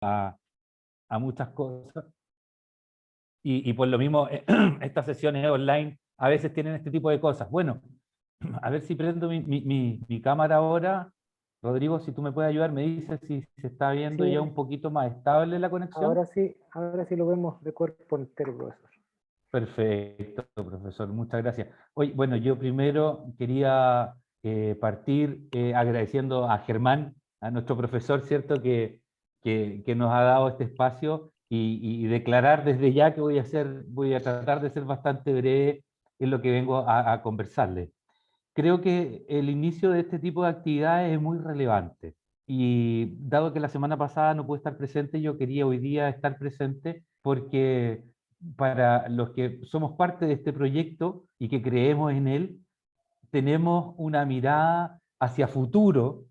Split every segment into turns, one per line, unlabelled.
a muchas cosas. Y por lo mismo, estas sesiones online a veces tienen este tipo de cosas. Bueno, a ver si prendo mi cámara ahora. Rodrigo, si tú me puedes ayudar, me dices si se está viendo
Sí,
ya un poquito más estable la conexión.
ahora sí lo vemos de cuerpo entero, profesor.
Perfecto, profesor, muchas gracias. Hoy, bueno, yo primero quería partir agradeciendo a Germán, a nuestro profesor, ¿cierto?, que nos ha dado este espacio y declarar desde ya que voy a tratar de ser bastante breve en lo que vengo a conversarles. Creo que el inicio de este tipo de actividades es muy relevante y dado que la semana pasada no pude estar presente, yo quería hoy día estar presente porque para los que somos parte de este proyecto y que creemos en él, tenemos una mirada hacia futuro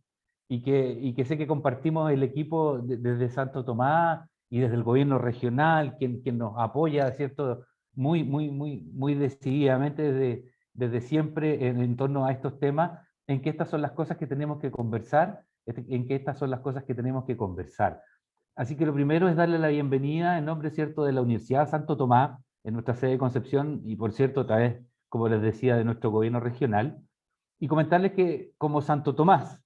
y que sé que compartimos el equipo desde Santo Tomás y desde el gobierno regional, quien nos apoya, ¿cierto?, muy decididamente desde siempre en torno a estos temas, en que estas son las cosas que tenemos que conversar, en que estas son las cosas que tenemos que conversar. Así que lo primero es darle la bienvenida en nombre, ¿cierto?, de la Universidad Santo Tomás, en nuestra sede de Concepción, y por cierto, a través, como les decía, de nuestro gobierno regional, y comentarles que como Santo Tomás,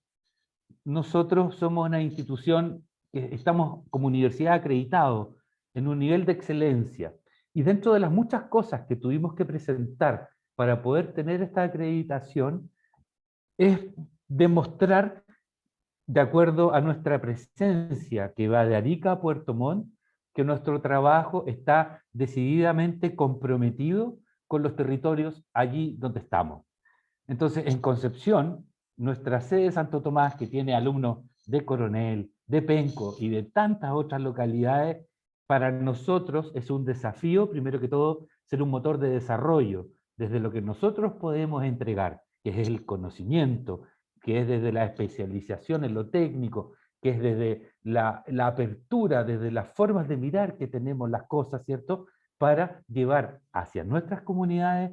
nosotros somos una institución que estamos como universidad acreditados en un nivel de excelencia. Y dentro de las muchas cosas que tuvimos que presentar para poder tener esta acreditación, es demostrar, de acuerdo a nuestra presencia que va de Arica a Puerto Montt, que nuestro trabajo está decididamente comprometido con los territorios allí donde estamos. Entonces, en Concepción, nuestra sede de Santo Tomás, que tiene alumnos de Coronel, de Penco y de tantas otras localidades, para nosotros es un desafío, primero que todo, ser un motor de desarrollo, desde lo que nosotros podemos entregar, que es el conocimiento, que es desde la especialización en lo técnico, que es desde la apertura, desde las formas de mirar que tenemos las cosas, ¿cierto?, para llevar hacia nuestras comunidades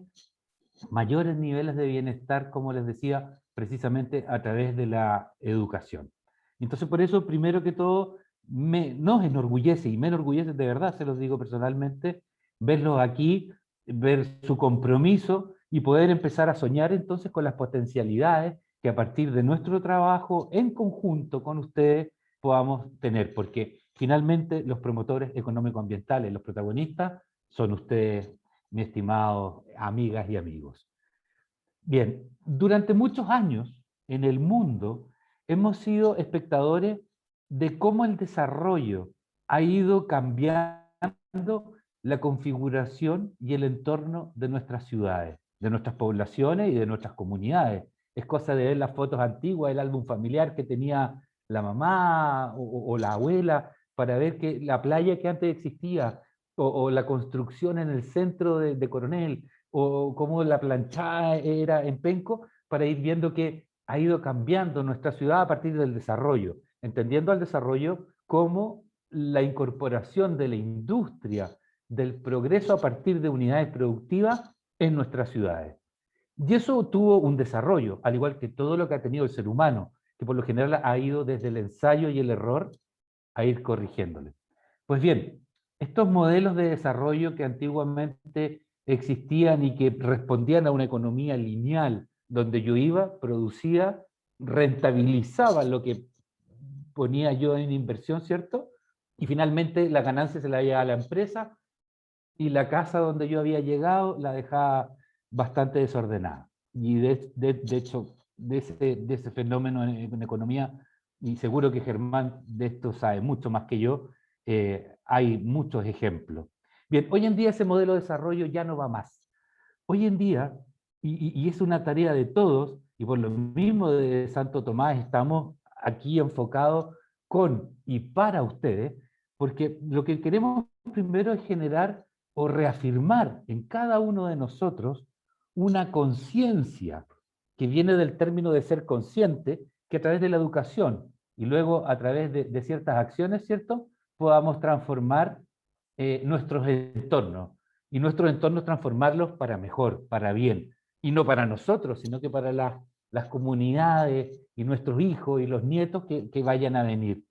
mayores niveles de bienestar, como les decía, precisamente a través de la educación. Entonces, por eso, primero que todo, nos enorgullece, y me enorgullece de verdad, se los digo personalmente, verlos aquí, ver su compromiso y poder empezar a soñar entonces con las potencialidades que a partir de nuestro trabajo en conjunto con ustedes podamos tener, porque finalmente los promotores económico-ambientales, los protagonistas, son ustedes, mis estimados amigas y amigos. Bien, durante muchos años en el mundo hemos sido espectadores de cómo el desarrollo ha ido cambiando la configuración y el entorno de nuestras ciudades, de nuestras poblaciones y de nuestras comunidades. Es cosa de ver las fotos antiguas, el álbum familiar que tenía la mamá o la abuela, para ver que la playa que antes existía, o la construcción en el centro de Coronel, o cómo la planchada era en Penco, para ir viendo que ha ido cambiando nuestra ciudad a partir del desarrollo, entendiendo al desarrollo como la incorporación de la industria, del progreso a partir de unidades productivas en nuestras ciudades. Y eso tuvo un desarrollo, al igual que todo lo que ha tenido el ser humano, que por lo general ha ido desde el ensayo y el error a ir corrigiéndole. Pues bien, estos modelos de desarrollo que antiguamente existían y que respondían a una economía lineal, donde yo iba, producía, rentabilizaba lo que ponía yo en inversión, ¿cierto? Y finalmente la ganancia se la llevaba a la empresa y la casa donde yo había llegado la dejaba bastante desordenada. Y de hecho, de ese fenómeno en economía, y seguro que Germán de esto sabe mucho más que yo, hay muchos ejemplos. Bien, hoy en día ese modelo de desarrollo ya no va más. Hoy en día, y es una tarea de todos, y por lo mismo de Santo Tomás estamos aquí enfocados con y para ustedes, porque lo que queremos primero es generar o reafirmar en cada uno de nosotros una conciencia que viene del término de ser consciente, que a través de la educación y luego a través de ciertas acciones, ¿cierto?, podamos transformar nuestros entornos y nuestros entornos transformarlos para mejor, para bien, y no para nosotros, sino que para las comunidades y nuestros hijos y los nietos que vayan a venir.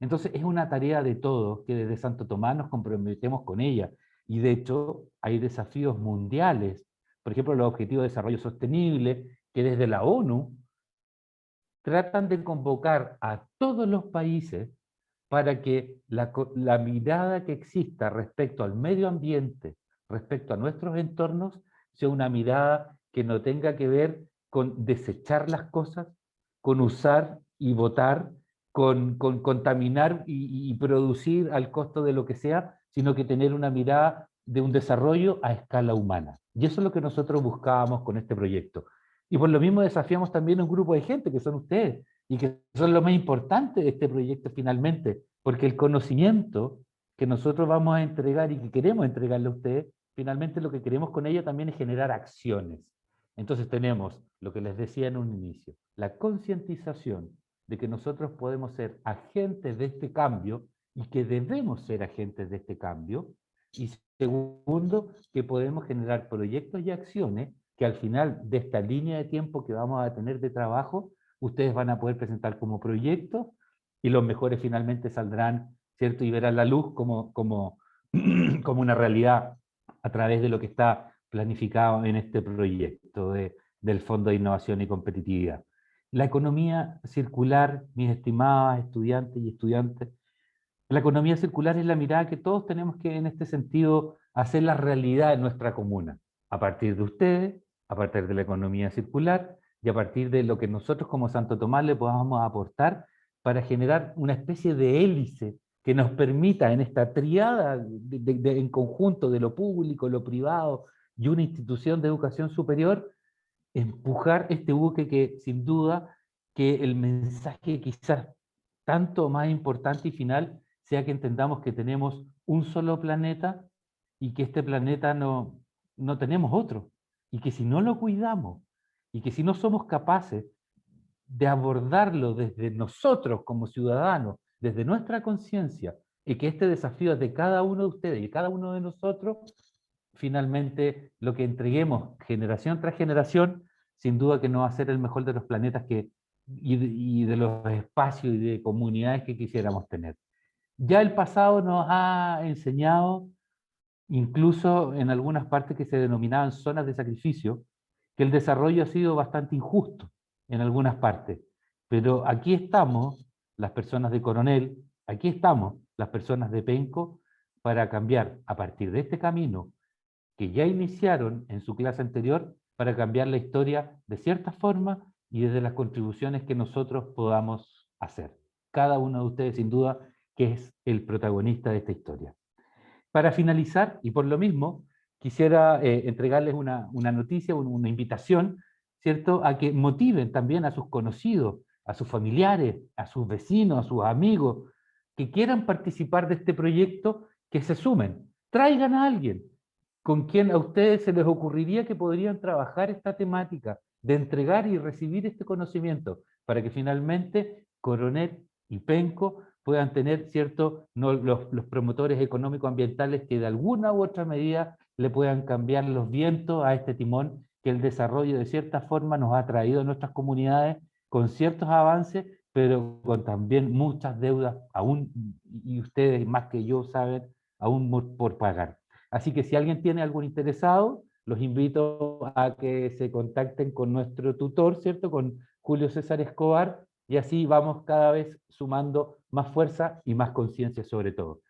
Entonces es una tarea de todos, que desde Santo Tomás nos comprometemos con ella. Y de hecho hay desafíos mundiales, por ejemplo los Objetivos de Desarrollo Sostenible, que desde la ONU tratan de convocar a todos los países para que la mirada que exista respecto al medio ambiente, respecto a nuestros entornos, sea una mirada que no tenga que ver con desechar las cosas, con usar y botar, con contaminar y producir al costo de lo que sea, sino que tener una mirada de un desarrollo a escala humana. Y eso es lo que nosotros buscábamos con este proyecto. Y por lo mismo desafiamos también a un grupo de gente que son ustedes, y que son lo más importante de este proyecto finalmente, porque el conocimiento que nosotros vamos a entregar y que queremos entregarle a ustedes, finalmente lo que queremos con ello también es generar acciones. Entonces tenemos lo que les decía en un inicio, la concientización de que nosotros podemos ser agentes de este cambio y que debemos ser agentes de este cambio, y segundo, que podemos generar proyectos y acciones que al final de esta línea de tiempo que vamos a tener de trabajo, ustedes van a poder presentar como proyectos y los mejores finalmente saldrán, ¿cierto? Y verán la luz como una realidad a través de lo que está planificado en este proyecto del Fondo de Innovación y Competitividad. La economía circular, mis estimadas estudiantes y estudiantes, la economía circular es la mirada que todos tenemos que en este sentido hacer la realidad en nuestra comuna, a partir de ustedes, a partir de la economía circular y a partir de lo que nosotros como Santo Tomás le podamos aportar para generar una especie de hélice que nos permita en esta triada en conjunto de lo público, lo privado y una institución de educación superior, empujar este buque que sin duda que el mensaje quizás tanto más importante y final sea que entendamos que tenemos un solo planeta y que este planeta no tenemos otro, y que si no lo cuidamos y que si no somos capaces de abordarlo desde nosotros como ciudadanos, desde nuestra conciencia, y que este desafío es de cada uno de ustedes y cada uno de nosotros, finalmente lo que entreguemos generación tras generación, sin duda que no va a ser el mejor de los planetas y de los espacios y de comunidades que quisiéramos tener. Ya el pasado nos ha enseñado, incluso en algunas partes que se denominaban zonas de sacrificio, que el desarrollo ha sido bastante injusto en algunas partes. Pero aquí estamos, las personas de Coronel, aquí estamos, las personas de Penco, para cambiar a partir de este camino que ya iniciaron en su clase anterior, para cambiar la historia de cierta forma y desde las contribuciones que nosotros podamos hacer. Cada uno de ustedes, sin duda, que es el protagonista de esta historia. Para finalizar, y por lo mismo, quisiera entregarles una noticia, una invitación, ¿cierto?, a que motiven también a sus conocidos, a sus familiares, a sus vecinos, a sus amigos, que quieran participar de este proyecto, que se sumen. Traigan a alguien con quien a ustedes se les ocurriría que podrían trabajar esta temática de entregar y recibir este conocimiento, para que finalmente Coronel y Penco puedan tener, ¿cierto?, los promotores económicos ambientales que de alguna u otra medida le puedan cambiar los vientos a este timón que el desarrollo de cierta forma nos ha traído a nuestras comunidades con ciertos avances, pero con también muchas deudas aún, y ustedes más que yo saben, aún por pagar. Así que si alguien tiene algún interesado, los invito a que se contacten con nuestro tutor, ¿cierto?, con Julio César Escobar, y así vamos cada vez sumando más fuerza y más conciencia sobre todo.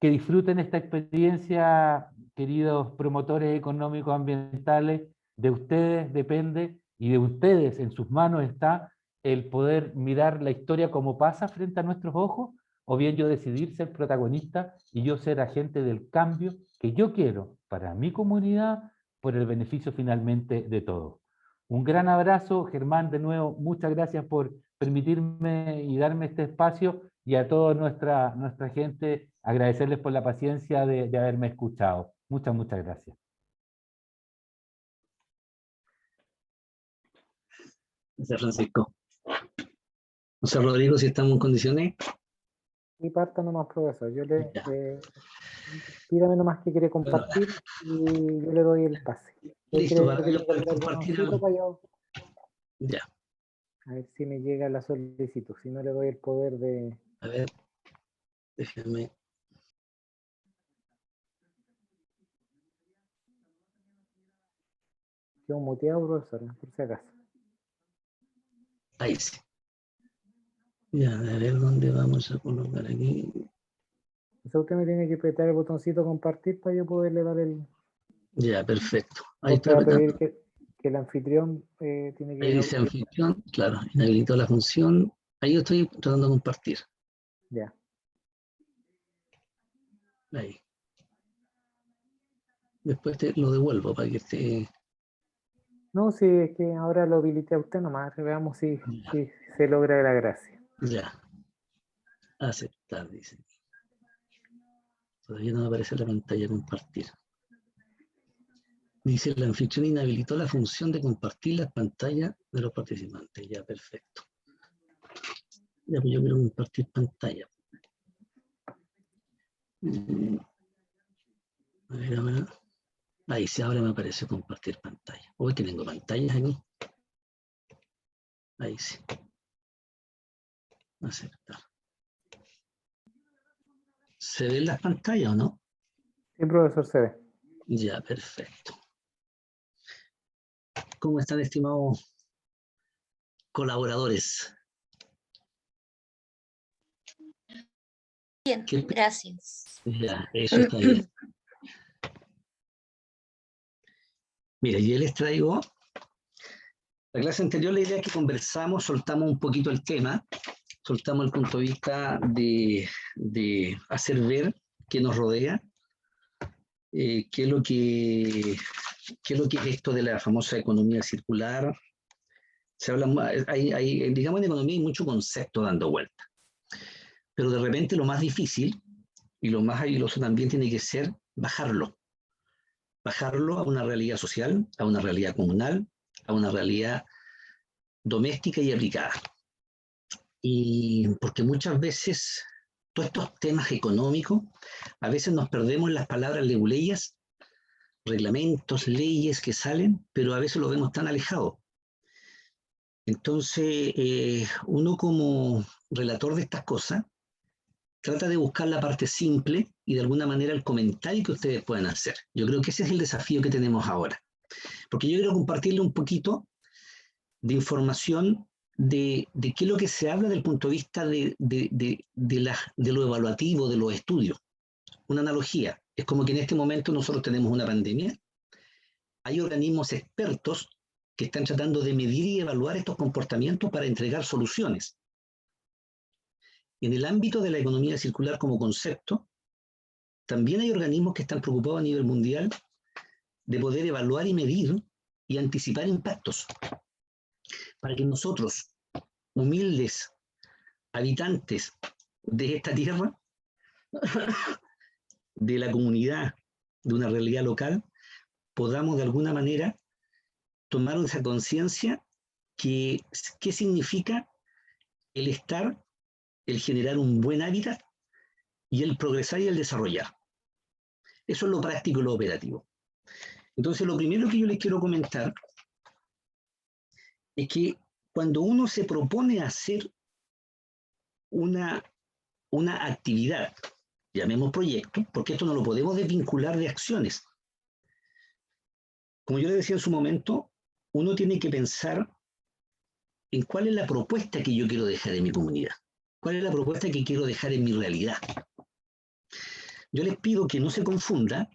Que disfruten esta experiencia, queridos promotores económicos ambientales. De ustedes depende, y de ustedes en sus manos está el poder mirar la historia como pasa frente a nuestros ojos, o bien yo decidir ser protagonista y yo ser agente del cambio que yo quiero para mi comunidad, por el beneficio finalmente de todos. Un gran abrazo, Germán, de nuevo, muchas gracias por permitirme y darme este espacio, y a toda nuestra gente agradecerles por la paciencia de haberme escuchado. Muchas, muchas gracias.
Gracias, Francisco. José Rodrigo, si estamos en condiciones.
Y parta nomás, profesor. Yo pídame nomás que quiere compartir y yo le doy el pase.
Listo, para yo poder compartir.
Ya. A ver si me llega la solicitud, si no le doy el poder de...
A ver. Déjenme.
Quedo muteado, profesor, por si acaso.
Ahí sí. Ya, a ver dónde vamos a colocar aquí.
Entonces usted me tiene que apretar el botoncito compartir para yo poderle dar el...
Ya, perfecto. Ahí
Usted
estoy
va a pedir
apretando.
que el anfitrión tiene que...
Ahí dice anfitrión, claro, inhabilitó la función. Ahí yo estoy tratando de compartir.
Ya.
Ahí. Después te lo devuelvo para que esté.
No, sí, es que ahora lo habilité a usted nomás. Veamos si se logra la gracia.
Ya. Aceptar, dice. Todavía no me aparece la pantalla compartir. Dice, el anfitrión inhabilitó la función de compartir las pantallas de los participantes. Ya, perfecto. Ya, pues yo quiero compartir pantalla. A ver, ahora. Ahí sí, ahora me aparece compartir pantalla. Hoy que tengo pantallas aquí. Ahí sí. Aceptar. ¿Se ven las pantallas o no?
Sí, profesor, se ve.
Ya, perfecto. ¿Cómo están, estimados colaboradores?
Bien, gracias.
Ya, eso está bien. Mira, yo les traigo, la clase anterior la idea es que conversamos, soltamos un poquito el tema, soltamos el punto de vista de hacer ver qué nos rodea, qué es lo que es esto de la famosa economía circular. Se habla, digamos, en economía hay mucho concepto dando vuelta, pero de repente lo más difícil y lo más habiloso también tiene que ser bajarlo a una realidad social, a una realidad comunal, a una realidad doméstica y aplicada. Y porque muchas veces todos estos temas económicos, a veces nos perdemos en las palabras leguleyas, reglamentos, leyes que salen, pero a veces lo vemos tan alejado. Entonces, uno como relator de estas cosas, trata de buscar la parte simple y de alguna manera el comentario que ustedes puedan hacer. Yo creo que ese es el desafío que tenemos ahora. Porque yo quiero compartirle un poquito de información de qué es lo que se habla del punto de vista de lo evaluativo, de los estudios. Una analogía, es como que en este momento nosotros tenemos una pandemia, hay organismos expertos que están tratando de medir y evaluar estos comportamientos para entregar soluciones. En el ámbito de la economía circular como concepto, también hay organismos que están preocupados a nivel mundial de poder evaluar y medir y anticipar impactos, para que nosotros, humildes habitantes de esta tierra, de la comunidad, de una realidad local, podamos de alguna manera tomar esa conciencia que qué significa el estar, el generar un buen hábitat y el progresar y el desarrollar. Eso es lo práctico y lo operativo. Entonces, lo primero que yo les quiero comentar es que cuando uno se propone hacer una actividad, llamemos proyecto, porque esto no lo podemos desvincular de acciones. Como yo le decía en su momento, uno tiene que pensar en cuál es la propuesta que yo quiero dejar en mi comunidad, cuál es la propuesta que quiero dejar en mi realidad. Yo les pido que no se confunda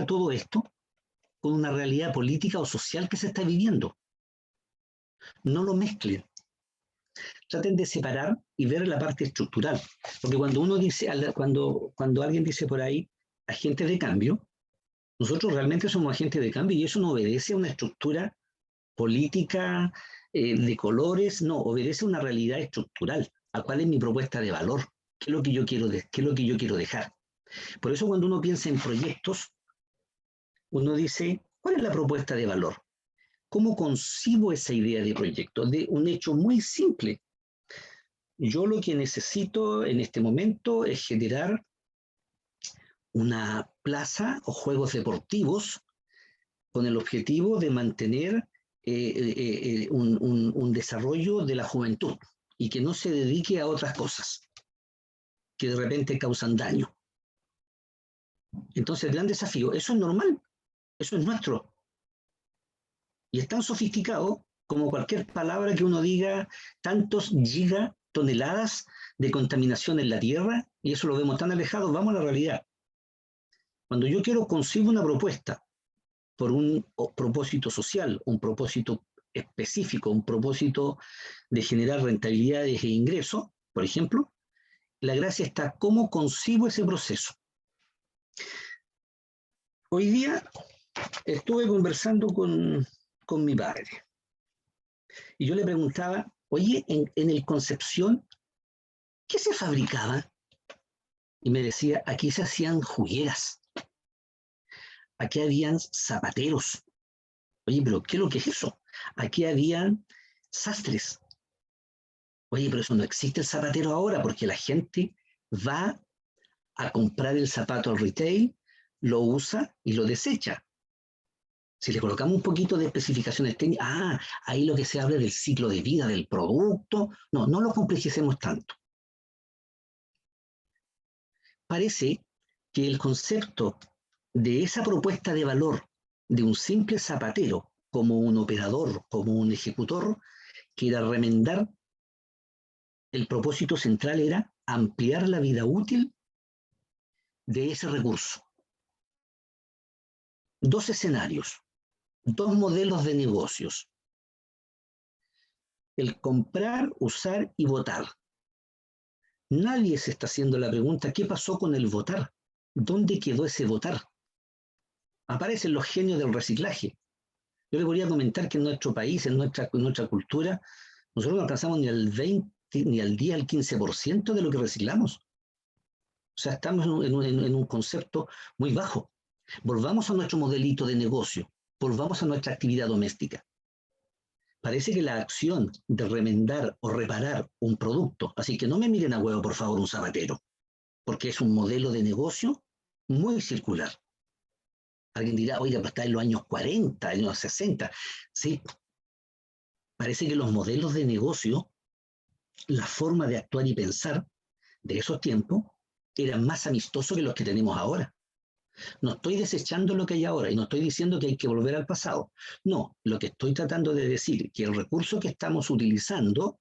todo esto con una realidad política o social que se está viviendo. No lo mezclen. Traten de separar y ver la parte estructural. Porque cuando uno dice, cuando alguien dice por ahí, agentes de cambio, nosotros realmente somos agentes de cambio y eso no obedece a una estructura política de colores, no, obedece a una realidad estructural, a cuál es mi propuesta de valor, qué es lo que yo quiero dejar. Por eso cuando uno piensa en proyectos, uno dice, ¿cuál es la propuesta de valor? ¿Cómo concibo esa idea de proyecto? De un hecho muy simple. Yo lo que necesito en este momento es generar una plaza o juegos deportivos con el objetivo de mantener un desarrollo de la juventud y que no se dedique a otras cosas. que de repente causan daño. Entonces, el gran desafío, eso es normal, eso es nuestro. Y es tan sofisticado como cualquier palabra que uno diga, tantos gigatoneladas de contaminación en la Tierra, y eso lo vemos tan alejado. Vamos a la realidad. Cuando yo concibo una propuesta por un propósito social, un propósito específico, un propósito de generar rentabilidades e ingresos, por ejemplo, la gracia está cómo concibo ese proceso. Hoy día estuve conversando con mi padre y yo le preguntaba, oye, en el Concepción, ¿qué se fabricaba? Y me decía, aquí se hacían jugueras, aquí habían zapateros. Oye, pero ¿qué es lo que es eso? Aquí habían sastres. Oye, pero eso no existe el zapatero ahora porque la gente va a comprar el zapato al retail, lo usa y lo desecha. Si le colocamos un poquito de especificaciones técnicas, ahí lo que se habla del ciclo de vida del producto, no lo complejicemos tanto. Parece que el concepto de esa propuesta de valor de un simple zapatero como un operador, como un ejecutor, que era remendar, el propósito central era ampliar la vida útil de ese recurso. Dos escenarios, dos modelos de negocios. El comprar, usar y votar. Nadie se está haciendo la pregunta, ¿qué pasó con el votar? ¿Dónde quedó ese votar? Aparecen los genios del reciclaje. Yo le podría comentar que en nuestro país, en nuestra cultura, nosotros no alcanzamos ni al 20, ni al 10, al 15% de lo que reciclamos. O sea, estamos en un concepto muy bajo. Volvamos a nuestro modelito de negocio, volvamos a nuestra actividad doméstica. Parece que la acción de remendar o reparar un producto, así que no me miren a huevo, por favor, un zapatero, porque es un modelo de negocio muy circular. Alguien dirá, oiga, pero está en los años 40, años 60. Sí, parece que los modelos de negocio, la forma de actuar y pensar de esos tiempos, eran más amistosos que los que tenemos ahora. No estoy desechando lo que hay ahora y no estoy diciendo que hay que volver al pasado. No, lo que estoy tratando de decir es que el recurso que estamos utilizando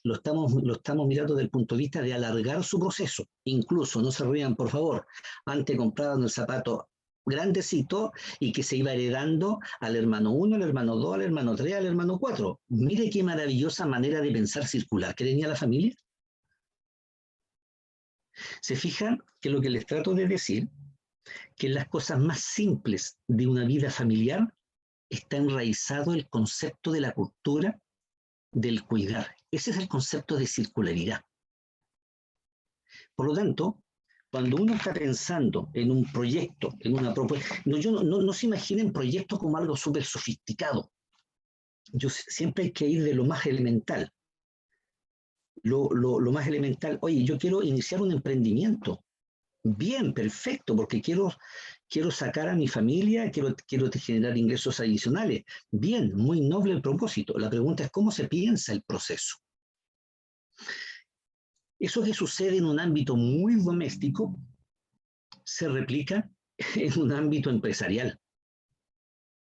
lo estamos mirando desde el punto de vista de alargar su proceso. Incluso, no se rían, por favor, antes compraban el zapato grandecito y que se iba heredando al hermano 1, al hermano 2, al hermano 3, al hermano 4. Mire qué maravillosa manera de pensar circular que tenía la familia. Se fijan que lo que les trato de decir, que en las cosas más simples de una vida familiar está enraizado el concepto de la cultura del cuidar. Ese es el concepto de circularidad. Por lo tanto, cuando uno está pensando en un proyecto, en una propuesta, no se imaginen proyectos como algo súper sofisticado. Siempre hay que ir de lo más elemental. Lo más elemental, oye, yo quiero iniciar un emprendimiento. Bien, perfecto, porque quiero sacar a mi familia, quiero generar ingresos adicionales. Bien, muy noble el propósito. La pregunta es cómo se piensa el proceso. Eso que sucede en un ámbito muy doméstico se replica en un ámbito empresarial.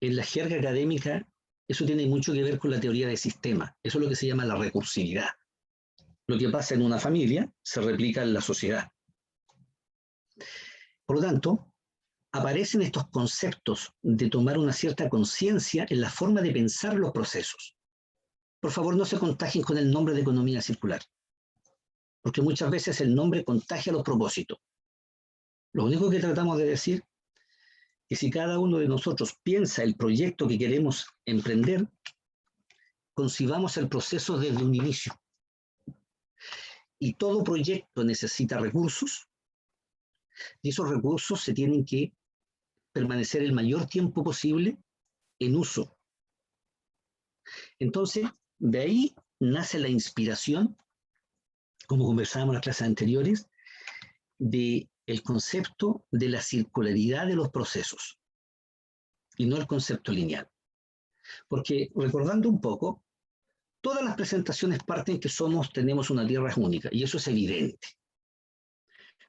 En la jerga académica, eso tiene mucho que ver con la teoría de sistema. Eso es lo que se llama la recursividad. Lo que pasa en una familia se replica en la sociedad. Por lo tanto, aparecen estos conceptos de tomar una cierta conciencia en la forma de pensar los procesos. Por favor, no se contagien con el nombre de economía circular, porque muchas veces el nombre contagia los propósitos. Lo único que tratamos de decir es que si cada uno de nosotros piensa el proyecto que queremos emprender, concibamos el proceso desde un inicio. Y todo proyecto necesita recursos, y esos recursos se tienen que permanecer el mayor tiempo posible en uso. Entonces, de ahí nace la inspiración, como conversábamos en las clases anteriores, del concepto de la circularidad de los procesos y no el concepto lineal. Porque, recordando un poco, todas las presentaciones parten que tenemos una tierra única, y eso es evidente.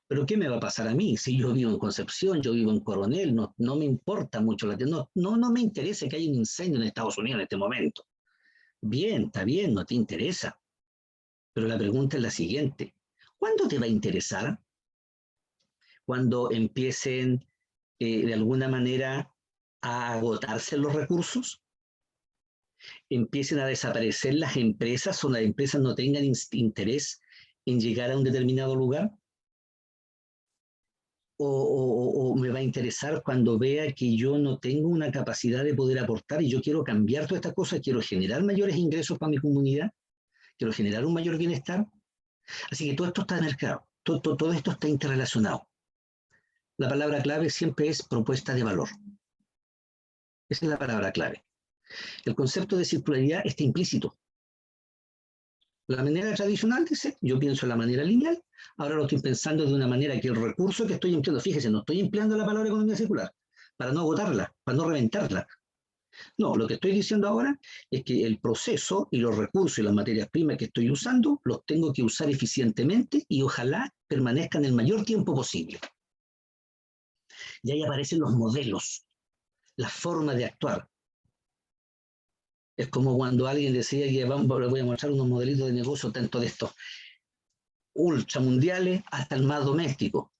Pero ¿qué me va a pasar a mí? Si yo vivo en Concepción, yo vivo en Coronel, no me importa mucho no me interesa que haya un incendio en Estados Unidos en este momento. Bien, está bien, no te interesa. Pero la pregunta es la siguiente. ¿Cuándo te va a interesar? Cuando empiecen de alguna manera a agotarse los recursos, empiecen a desaparecer las empresas o las empresas no tengan interés en llegar a un determinado lugar. O me va a interesar cuando vea que yo no tengo una capacidad de poder aportar y yo quiero cambiar todas estas cosas, quiero generar mayores ingresos para mi comunidad, quiero generar un mayor bienestar. Así que todo esto está mercado, todo esto está interrelacionado. La palabra clave siempre es propuesta de valor. Esa es la palabra clave. El concepto de circularidad está implícito. La manera tradicional dice, yo pienso de la manera lineal, ahora lo estoy pensando de una manera que el recurso que estoy empleando, fíjese, no estoy empleando la palabra economía circular para no agotarla, para no reventarla. No, lo que estoy diciendo ahora es que el proceso y los recursos y las materias primas que estoy usando los tengo que usar eficientemente y ojalá permanezcan el mayor tiempo posible. Y ahí aparecen los modelos, la forma de actuar. Es como cuando alguien decía que les voy a mostrar unos modelitos de negocio, tanto de estos ultramundiales hasta el más doméstico.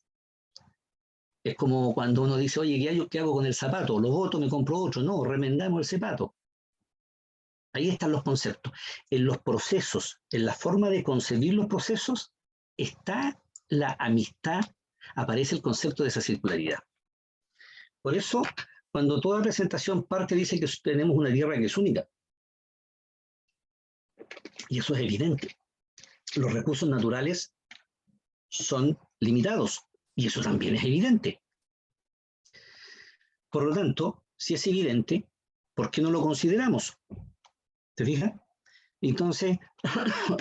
Es como cuando uno dice, oye, ¿qué hago con el zapato? ¿Lo boto, me compro otro? No, remendamos el zapato. Ahí están los conceptos. En los procesos, en la forma de concebir los procesos, está la amistad, aparece el concepto de esa circularidad. Por eso, cuando toda presentación parte dice que tenemos una tierra que es única. Y eso es evidente. Los recursos naturales son limitados. Y eso también es evidente. Por lo tanto, si es evidente, ¿por qué no lo consideramos? ¿Te fijas? Entonces,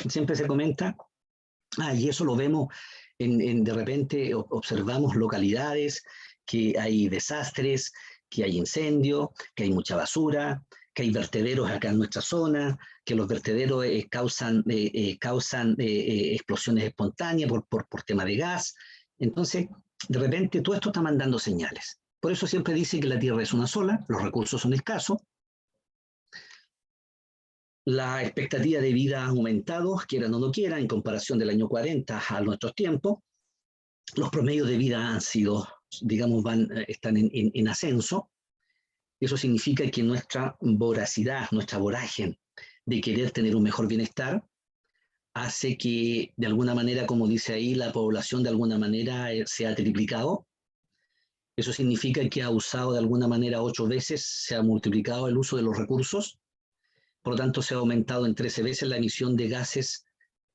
siempre se comenta, y eso lo vemos, de repente observamos localidades que hay desastres, que hay incendios, que hay mucha basura, que hay vertederos acá en nuestra zona, que los vertederos causan explosiones espontáneas por tema de gas. Entonces, de repente todo esto está mandando señales. Por eso siempre dice que la Tierra es una sola, los recursos son escasos, la expectativa de vida ha aumentado, quieran o no quieran, en comparación del año 40 a nuestros tiempos. Los promedios de vida han sido, digamos, están en ascenso. Eso significa que nuestra voracidad, nuestra vorágine de querer tener un mejor bienestar, hace que, de alguna manera, como dice ahí, la población de alguna manera se ha triplicado. Eso significa que ha usado de alguna manera 8 veces, se ha multiplicado el uso de los recursos. Por lo tanto, se ha aumentado en 13 veces la emisión de gases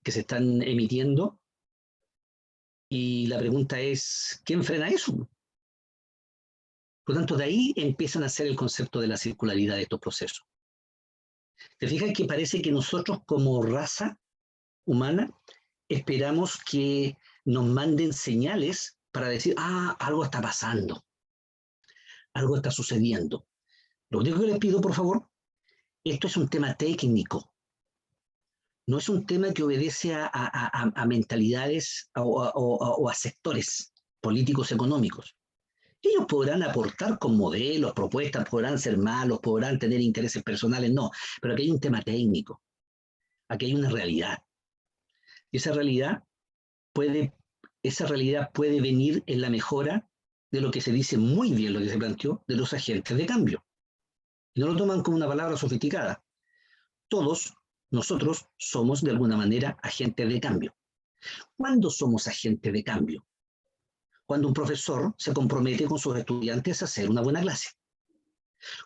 que se están emitiendo. Y la pregunta es, ¿quién frena eso? Por lo tanto, de ahí empiezan a hacer el concepto de la circularidad de estos procesos. ¿Te fijas que parece que nosotros como raza humana esperamos que nos manden señales para decir, algo está pasando, algo está sucediendo? Lo único que les pido, por favor, esto es un tema técnico. No es un tema que obedece a mentalidades o a sectores políticos económicos. Ellos podrán aportar con modelos, propuestas, podrán ser malos, podrán tener intereses personales, no. Pero aquí hay un tema técnico. Aquí hay una realidad. Y esa realidad puede venir en la mejora de lo que se dice muy bien, lo que se planteó, de los agentes de cambio. Y no lo toman como una palabra sofisticada. Todos nosotros somos de alguna manera agentes de cambio. ¿Cuándo somos agentes de cambio? Cuando un profesor se compromete con sus estudiantes a hacer una buena clase.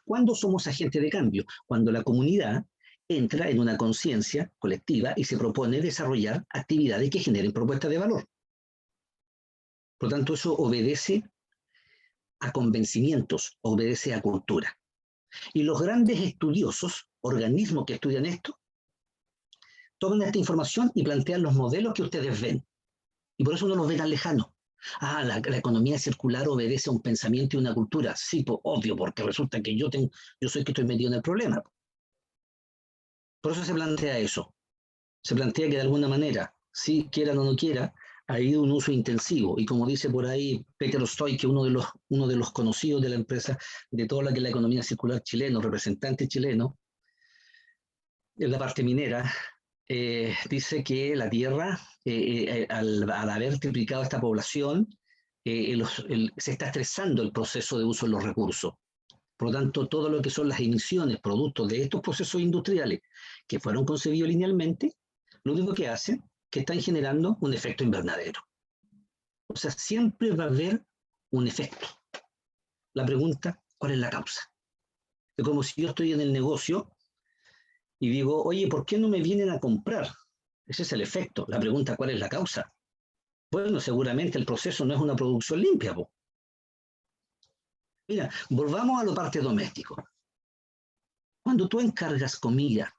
¿Cuándo somos agentes de cambio? Cuando la comunidad entra en una conciencia colectiva y se propone desarrollar actividades que generen propuestas de valor. Por lo tanto, eso obedece a convencimientos, obedece a cultura. Y los grandes estudiosos, organismos que estudian esto, toman esta información y plantean los modelos que ustedes ven. Y por eso no los ve tan lejanos. La economía circular obedece a un pensamiento y una cultura. Sí, pues, obvio, porque resulta que yo soy que estoy metido en el problema. Por eso se plantea eso. Se plantea que de alguna manera, si quieran o no quieran, ha ido un uso intensivo. Y como dice por ahí Peter Ostoy, que uno de los conocidos de la empresa, de toda la que es la economía circular chileno, representante chileno, en la parte minera, dice que la Tierra, al haber triplicado esta población, se está estresando el proceso de uso de los recursos. Por lo tanto, todo lo que son las emisiones, productos de estos procesos industriales que fueron concebidos linealmente, lo único que hacen es que están generando un efecto invernadero. O sea, siempre va a haber un efecto. La pregunta, ¿cuál es la causa? Es como si yo estoy en el negocio y digo, oye, ¿por qué no me vienen a comprar? Ese es el efecto. La pregunta, ¿cuál es la causa? Bueno, seguramente el proceso no es una producción limpia, po. Mira, volvamos a la parte doméstica. Cuando tú encargas comida,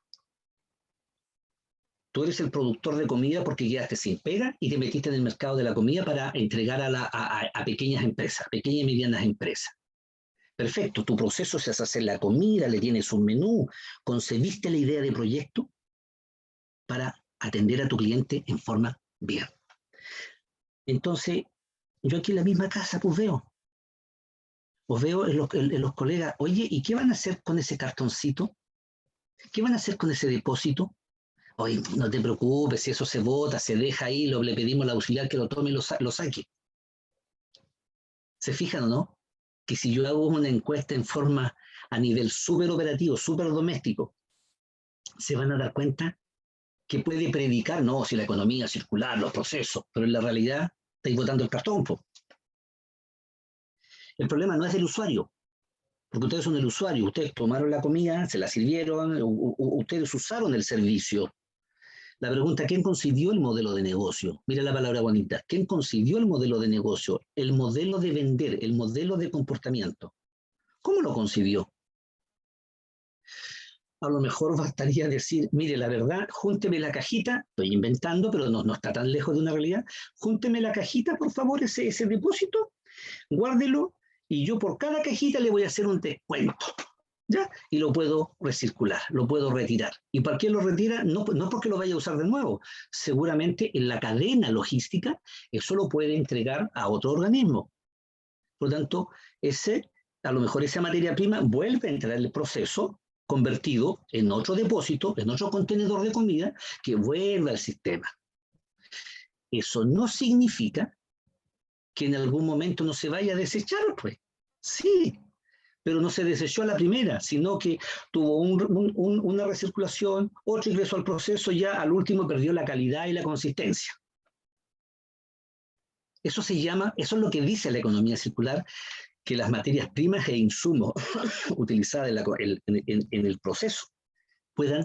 tú eres el productor de comida porque quedaste sin pega y te metiste en el mercado de la comida para entregar a pequeñas empresas, pequeñas y medianas empresas. Perfecto, tu proceso es hacer la comida, le tienes un menú, concebiste la idea de proyecto para atender a tu cliente en forma bien. Entonces, yo aquí en la misma casa pues veo en los colegas, oye, ¿y qué van a hacer con ese cartoncito? ¿Qué van a hacer con ese depósito? Oye, no te preocupes, si eso se bota, se deja ahí, le pedimos al auxiliar que lo tome y lo saque. ¿Se fijan o no? Que si yo hago una encuesta en forma a nivel súper operativo, súper doméstico, se van a dar cuenta que puede predicar, no, si la economía circular, los procesos, pero en la realidad estáis botando el cartón, po. El problema no es del usuario, porque ustedes son el usuario, ustedes tomaron la comida, se la sirvieron, ustedes usaron el servicio. La pregunta, ¿quién concibió el modelo de negocio? Mira la palabra bonita. ¿Quién concibió el modelo de negocio? El modelo de vender, el modelo de comportamiento. ¿Cómo lo concibió? A lo mejor bastaría decir, mire, la verdad, júnteme la cajita, estoy inventando, pero no está tan lejos de una realidad, júnteme la cajita, por favor, ese depósito, guárdelo, y yo por cada cajita le voy a hacer un descuento. ¿Ya? Y lo puedo recircular, lo puedo retirar. ¿Y para qué lo retira? No porque lo vaya a usar de nuevo. Seguramente en la cadena logística eso lo puede entregar a otro organismo. Por lo tanto, a lo mejor esa materia prima vuelve a entrar en el proceso convertido en otro depósito, en otro contenedor de comida que vuelve al sistema. Eso no significa que en algún momento no se vaya a desechar, pues. Sí, pero no se desechó a la primera, sino que tuvo una recirculación, otro ingreso al proceso, ya al último perdió la calidad y la consistencia. Eso es lo que dice la economía circular, que las materias primas e insumos utilizadas en el proceso puedan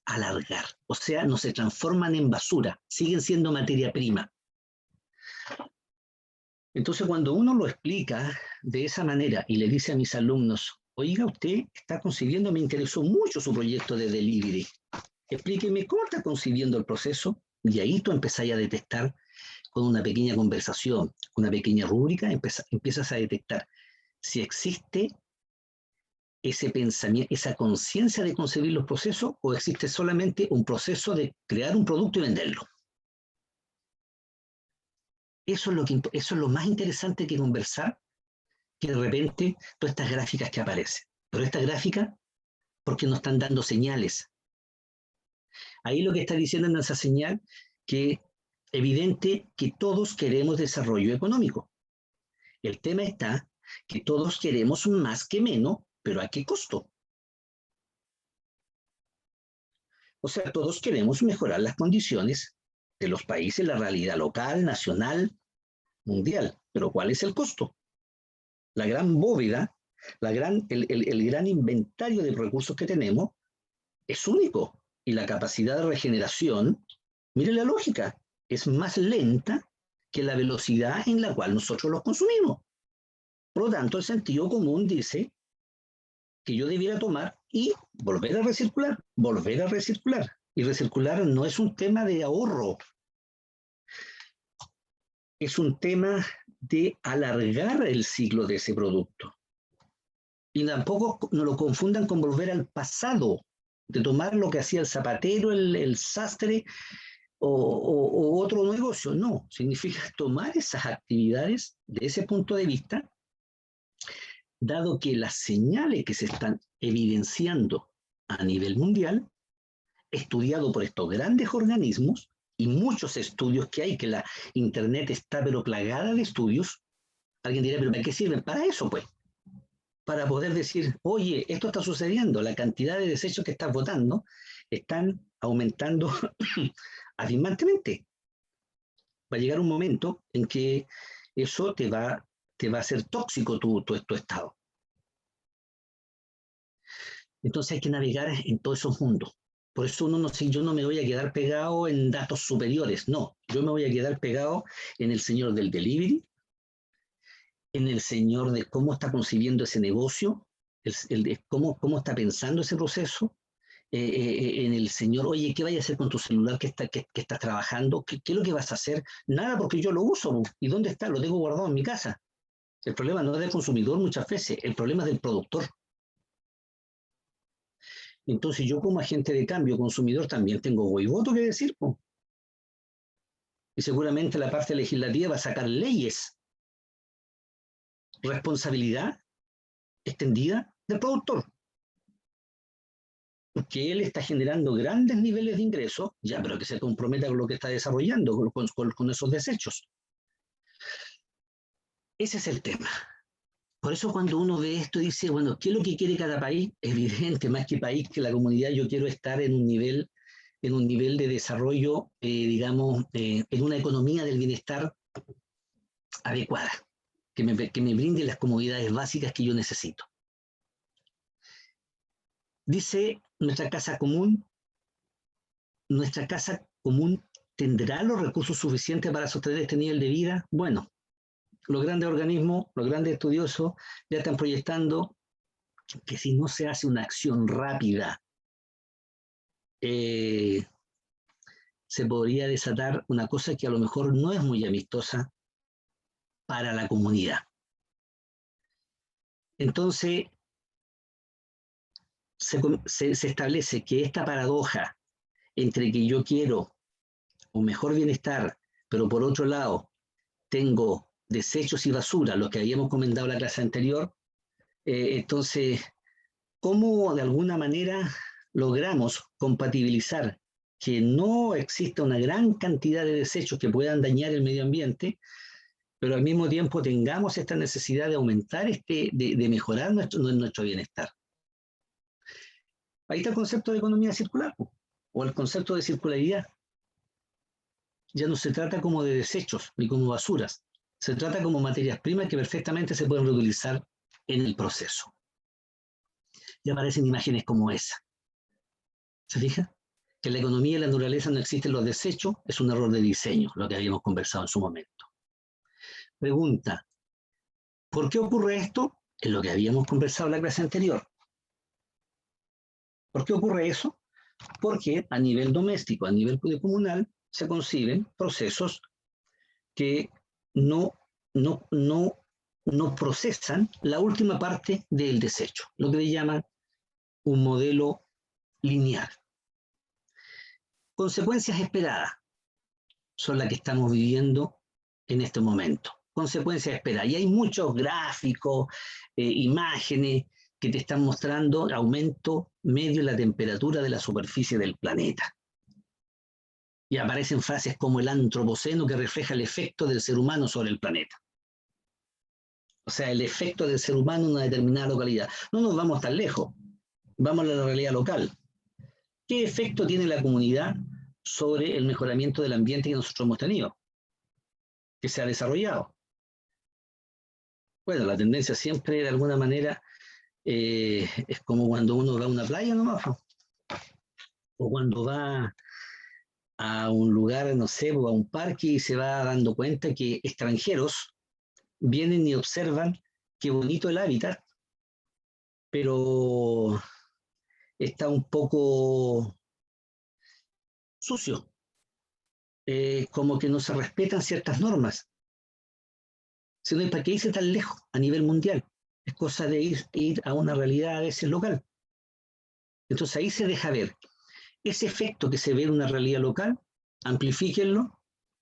alargar, o sea, no se transforman en basura, siguen siendo materia prima. Entonces, cuando uno lo explica de esa manera y le dice a mis alumnos, oiga, usted está concibiendo, me interesó mucho su proyecto de delivery, explíqueme cómo está concibiendo el proceso, y ahí tú empezás a detectar con una pequeña conversación, una pequeña rúbrica, empiezas a detectar si existe ese pensamiento, esa conciencia de concebir los procesos, o existe solamente un proceso de crear un producto y venderlo. Eso es lo más interesante que conversar, que de repente todas estas gráficas que aparecen. Pero estas gráficas, porque nos están dando señales. Ahí lo que está diciendo en esa señal, que evidente que todos queremos desarrollo económico. El tema está que todos queremos más que menos, pero ¿a qué costo? O sea, todos queremos mejorar las condiciones de los países, la realidad local, nacional, mundial. Pero ¿cuál es el costo? La gran bóveda, el gran inventario de recursos que tenemos es único. Y la capacidad de regeneración, mire la lógica, es más lenta que la velocidad en la cual nosotros los consumimos. Por lo tanto, el sentido común dice que yo debiera tomar y volver a recircular, volver a recircular. Y recircular no es un tema de ahorro, es un tema de alargar el ciclo de ese producto. Y tampoco no lo confundan con volver al pasado, de tomar lo que hacía el zapatero, el sastre, o otro negocio. No, significa tomar esas actividades de ese punto de vista, dado que las señales que se están evidenciando a nivel mundial, estudiado por estos grandes organismos y muchos estudios que hay, que la internet está pero plagada de estudios. Alguien dirá, ¿pero para qué sirven? Para eso, pues. Para poder decir, oye, esto está sucediendo, la cantidad de desechos que estás botando están aumentando abismalmente. Va a llegar un momento en que eso te va a hacer tóxico tu estado. Entonces hay que navegar en todos esos mundos. Por eso yo no me voy a quedar pegado en datos superiores, no. Yo me voy a quedar pegado en el señor del delivery, en el señor de cómo está concibiendo ese negocio, cómo está pensando ese proceso, en el señor, oye, ¿qué vaya a hacer con tu celular que estás trabajando? ¿Qué es lo que vas a hacer? Nada, porque yo lo uso, ¿no? ¿Y dónde está? Lo tengo guardado en mi casa. El problema no es del consumidor muchas veces, el problema es del productor. Entonces yo como agente de cambio, consumidor, también tengo voz y voto que decir, ¿no? Y seguramente la parte legislativa va a sacar leyes. Responsabilidad extendida del productor. Porque él está generando grandes niveles de ingresos, ya, pero que se comprometa con lo que está desarrollando, con esos desechos. Ese es el tema. Por eso cuando uno ve esto dice, bueno, ¿qué es lo que quiere cada país? Evidente, más que país, que la comunidad, yo quiero estar en un nivel de desarrollo, digamos, en una economía del bienestar adecuada, que me brinde las comodidades básicas que yo necesito. Dice, nuestra casa común tendrá los recursos suficientes para sostener este nivel de vida. Bueno, los grandes organismos, los grandes estudiosos ya están proyectando que si no se hace una acción rápida, se podría desatar una cosa que a lo mejor no es muy amistosa para la comunidad. Entonces, se establece que esta paradoja entre que yo quiero un mejor bienestar, pero por otro lado tengo desechos y basura, lo que habíamos comentado en la clase anterior, entonces, ¿cómo de alguna manera logramos compatibilizar que no exista una gran cantidad de desechos que puedan dañar el medio ambiente, pero al mismo tiempo tengamos esta necesidad de aumentar, de mejorar nuestro bienestar? Ahí está el concepto de economía circular, o el concepto de circularidad. Ya no se trata como de desechos ni como basuras, se trata como materias primas que perfectamente se pueden reutilizar en el proceso. Y aparecen imágenes como esa. ¿Se fija? Que en la economía y la naturaleza no existen los desechos, es un error de diseño, lo que habíamos conversado en su momento. Pregunta, ¿por qué ocurre esto? Es lo que habíamos conversado en la clase anterior. ¿Por qué ocurre eso? Porque a nivel doméstico, a nivel comunal, se conciben procesos que no procesan la última parte del desecho, lo que le llaman un modelo lineal. Consecuencias esperadas son las que estamos viviendo en este momento. Consecuencias esperadas. Y hay muchos gráficos, imágenes que te están mostrando aumento medio en la temperatura de la superficie del planeta. Y aparecen frases como el antropoceno, que refleja el efecto del ser humano sobre el planeta. O sea, el efecto del ser humano en una determinada localidad. No nos vamos tan lejos, vamos a la realidad local. ¿Qué efecto tiene la comunidad sobre el mejoramiento del ambiente que nosotros hemos tenido, que se ha desarrollado? Bueno, la tendencia siempre, de alguna manera, es como cuando uno va a una playa nomás, o cuando va a un lugar, no sé, o a un parque y se va dando cuenta que extranjeros vienen y observan qué bonito el hábitat, pero está un poco sucio, como que no se respetan ciertas normas. Si no hay para qué irse tan lejos a nivel mundial, es cosa de ir a una realidad a veces local. Entonces ahí se deja ver ese efecto que se ve en una realidad local, amplifíquenlo,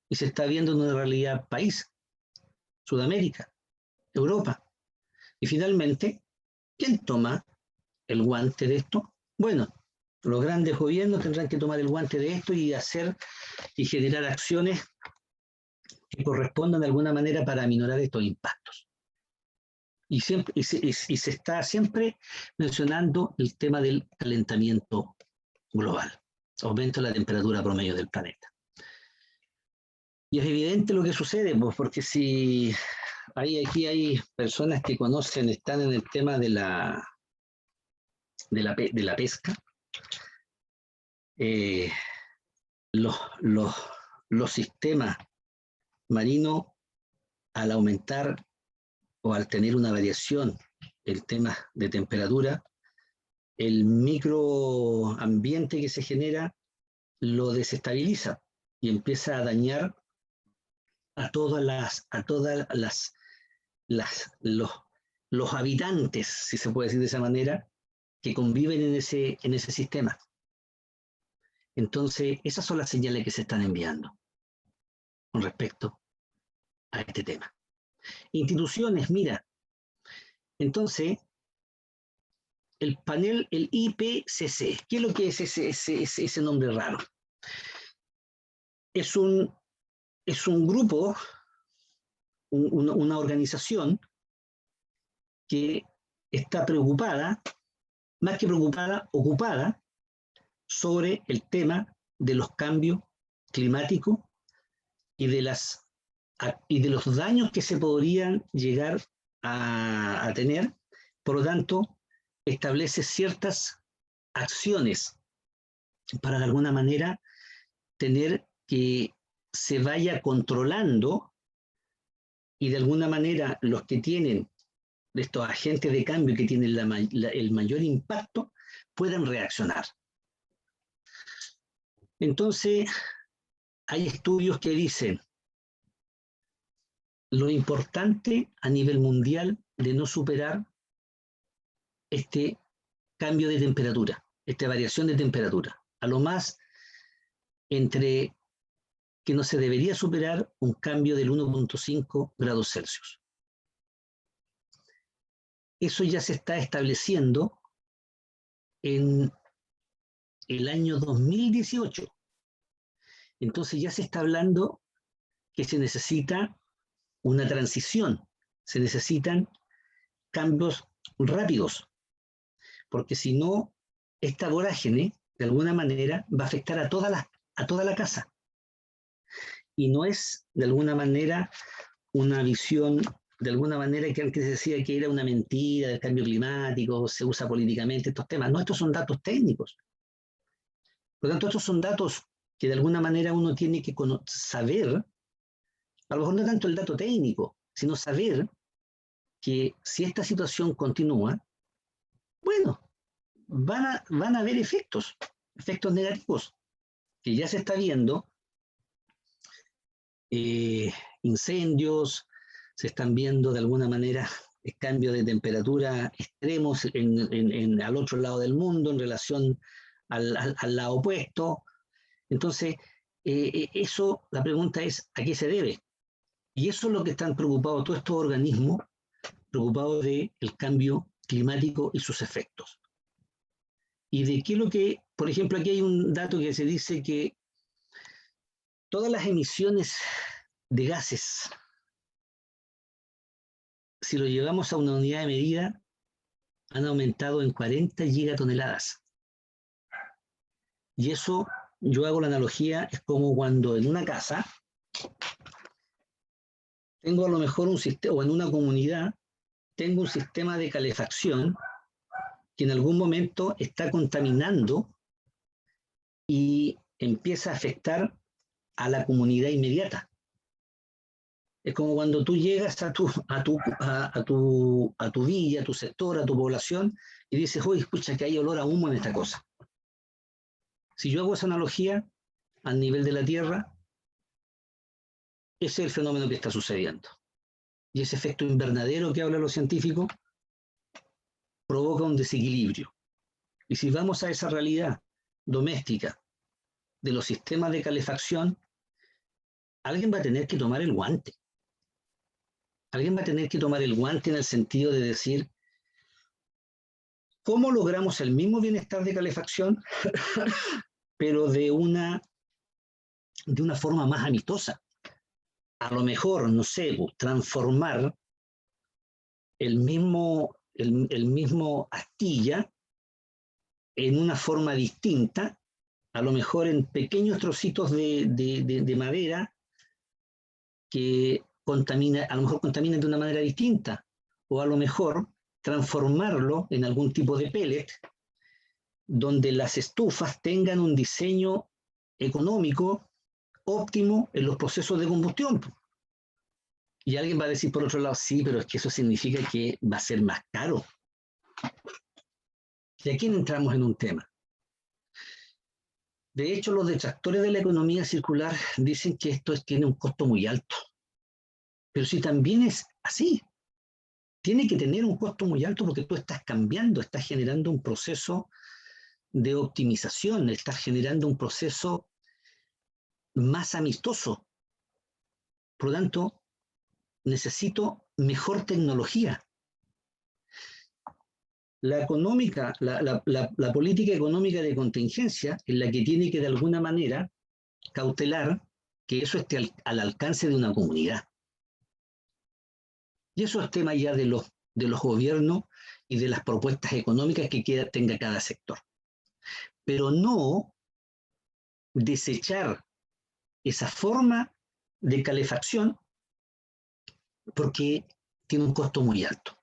y se está viendo en una realidad país, Sudamérica, Europa. Y finalmente, ¿quién toma el guante de esto? Bueno, los grandes gobiernos tendrán que tomar el guante de esto y hacer y generar acciones que correspondan de alguna manera para aminorar estos impactos. Y se está siempre mencionando el tema del calentamiento global, aumento de la temperatura promedio del planeta. Y es evidente lo que sucede, pues, porque si aquí hay personas que conocen, están en el tema de la pesca, los sistemas marinos, al aumentar o al tener una variación el tema de temperatura, el microambiente que se genera lo desestabiliza y empieza a dañar a los habitantes, si se puede decir de esa manera, que conviven en ese sistema. Entonces, esas son las señales que se están enviando con respecto a este tema. Instituciones, mira, entonces, el panel, el IPCC, ¿qué es lo que es ese nombre raro? Es un grupo, una organización que está preocupada, más que preocupada, ocupada sobre el tema de los cambios climáticos y de los daños que se podrían llegar a tener. Por lo tanto, establece ciertas acciones para de alguna manera tener que se vaya controlando y de alguna manera los que tienen estos agentes de cambio que tienen el mayor impacto puedan reaccionar. Entonces, hay estudios que dicen lo importante a nivel mundial de no superar este cambio de temperatura, esta variación de temperatura, a lo más entre que no se debería superar un cambio del 1.5 grados Celsius. Eso ya se está estableciendo en el año 2018. Entonces ya se está hablando que se necesita una transición, se necesitan cambios rápidos, porque si no, esta vorágine de alguna manera va a afectar a toda la casa. Y no es de alguna manera una visión, de alguna manera que antes decía que era una mentira del cambio climático, se usa políticamente estos temas. No, estos son datos técnicos. Por lo tanto, estos son datos que de alguna manera uno tiene que saber, a lo mejor no tanto el dato técnico, sino saber que si esta situación continúa, bueno, van a haber efectos negativos, que ya se está viendo, incendios, se están viendo de alguna manera cambios de temperatura extremos al otro lado del mundo en relación al lado opuesto. Entonces, eso, la pregunta es, ¿a qué se debe? Y eso es lo que están preocupados todos estos organismos, preocupados del cambio climático y sus efectos. Y de qué es lo que, por ejemplo, aquí hay un dato que se dice que todas las emisiones de gases, si lo llevamos a una unidad de medida, han aumentado en 40 gigatoneladas. Y eso, yo hago la analogía, es como cuando en una casa tengo a lo mejor un sistema, o en una comunidad, tengo un sistema de calefacción que en algún momento está contaminando y empieza a afectar a la comunidad inmediata. Es como cuando tú llegas a tu villa, a tu sector, a tu población, y dices, oye, escucha que hay olor a humo en esta cosa. Si yo hago esa analogía al nivel de la Tierra, ese es el fenómeno que está sucediendo. Y ese efecto invernadero que hablan los científicos provoca un desequilibrio. Y si vamos a esa realidad doméstica, de los sistemas de calefacción, alguien va a tener que tomar el guante. Alguien va a tener que tomar el guante en el sentido de decir, ¿cómo logramos el mismo bienestar de calefacción, pero de una forma más amistosa? A lo mejor, no sé, transformar el mismo astilla en una forma distinta, a lo mejor en pequeños trocitos de madera que a lo mejor contaminan de una manera distinta, o a lo mejor transformarlo en algún tipo de pellet, donde las estufas tengan un diseño económico óptimo en los procesos de combustión. Y alguien va a decir por otro lado, sí, pero es que eso significa que va a ser más caro. Y aquí entramos en un tema. De hecho, los detractores de la economía circular dicen que esto tiene un costo muy alto. Pero si también es así, tiene que tener un costo muy alto porque tú estás cambiando, estás generando un proceso de optimización, estás generando un proceso más amistoso. Por lo tanto, necesito mejor tecnología. La política económica de contingencia es la que tiene que de alguna manera cautelar que eso esté al alcance de una comunidad. Y eso es tema ya de los gobiernos y de las propuestas económicas que tenga cada sector. Pero no desechar esa forma de calefacción porque tiene un costo muy alto.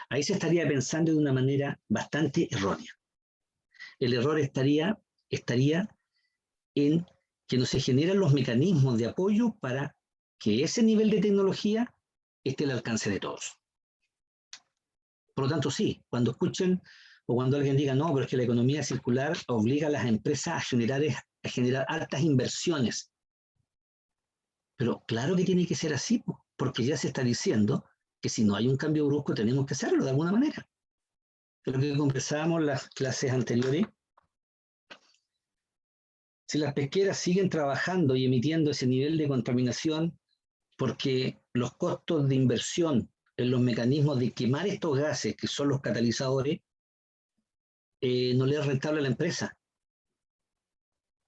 Ahí se estaría pensando de una manera bastante errónea. El error estaría en que no se generan los mecanismos de apoyo para que ese nivel de tecnología esté al alcance de todos. Por lo tanto, sí, cuando escuchen o cuando alguien diga, no, pero es que la economía circular obliga a las empresas a generar altas inversiones. Pero claro que tiene que ser así, porque ya se está diciendo que si no hay un cambio brusco tenemos que hacerlo de alguna manera. Pero que conversábamos en las clases anteriores, si las pesqueras siguen trabajando y emitiendo ese nivel de contaminación, porque los costos de inversión en los mecanismos de quemar estos gases, que son los catalizadores, no le es rentable a la empresa.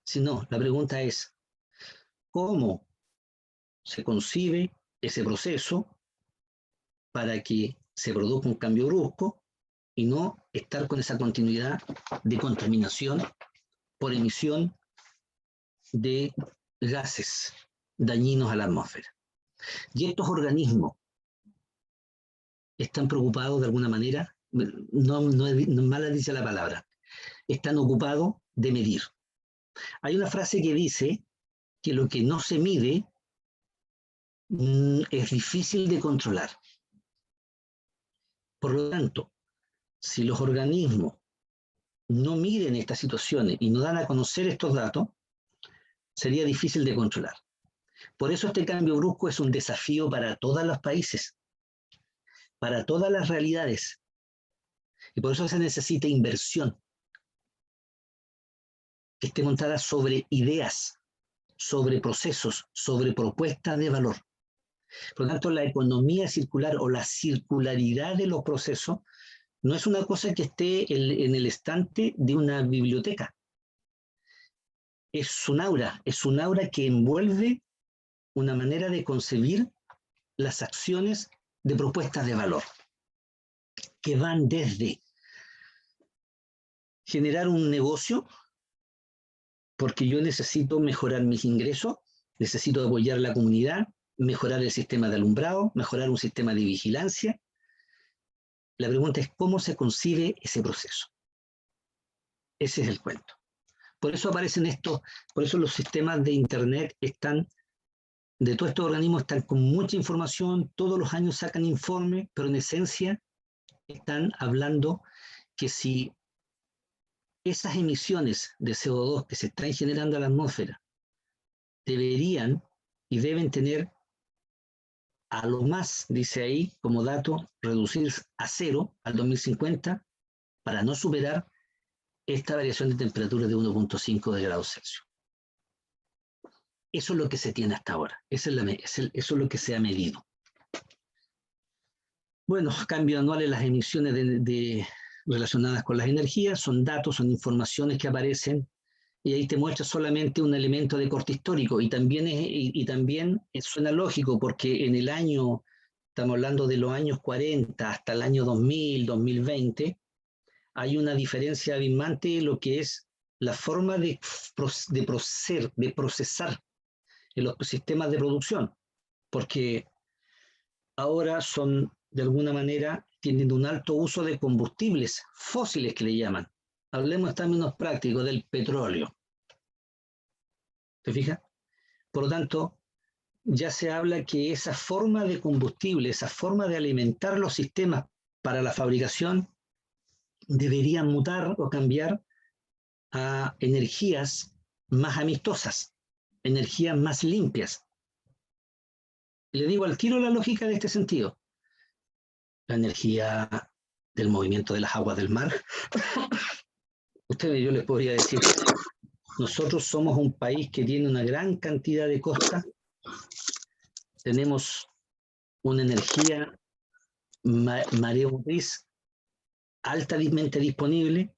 Sino, la pregunta es, ¿cómo se concibe ese proceso para que se produzca un cambio brusco y no estar con esa continuidad de contaminación por emisión de gases dañinos a la atmósfera? Y estos organismos están preocupados de alguna manera, no es mala dice la palabra, están ocupados de medir. Hay una frase que dice que lo que no se mide es difícil de controlar. Por lo tanto, si los organismos no miden estas situaciones y no dan a conocer estos datos, sería difícil de controlar. Por eso este cambio brusco es un desafío para todos los países, para todas las realidades. Y por eso se necesita inversión que esté montada sobre ideas, sobre procesos, sobre propuestas de valor. Por lo tanto, la economía circular o la circularidad de los procesos no es una cosa que esté en el estante de una biblioteca. Es un aura que envuelve una manera de concebir las acciones de propuestas de valor, que van desde generar un negocio, porque yo necesito mejorar mis ingresos, necesito apoyar a la comunidad, mejorar el sistema de alumbrado, mejorar un sistema de vigilancia. La pregunta es cómo se concibe ese proceso. Ese es el cuento. Por eso aparecen por eso los sistemas de Internet de todos estos organismos están con mucha información, todos los años sacan informes, pero en esencia están hablando que si esas emisiones de CO2 que se están generando a la atmósfera deberían y deben tener a lo más, dice ahí como dato, reducirse a 0 al 2050 para no superar esta variación de temperatura de 1.5 de grados Celsius. Eso es lo que se tiene hasta ahora. Eso es lo que se ha medido. Bueno, cambios anuales, las emisiones relacionadas con las energías, son datos, son informaciones que aparecen, y ahí te muestra solamente un elemento de corte histórico, y también suena lógico, porque en el año, estamos hablando de los años 40 hasta el año 2000, 2020, hay una diferencia abismante en lo que es la forma de procesar en los sistemas de producción, porque ahora son, de alguna manera, tienen un alto uso de combustibles fósiles que le llaman. Hablemos en términos prácticos del petróleo. ¿Te fijas? Por lo tanto, ya se habla que esa forma de combustible, esa forma de alimentar los sistemas para la fabricación, deberían mutar o cambiar a energías más amistosas, energías más limpias. Le digo al tiro la lógica de este sentido. La energía del movimiento de las aguas del mar. Ustedes, yo les podría decir, nosotros somos un país que tiene una gran cantidad de costa. Tenemos una energía mareomotriz altamente disponible.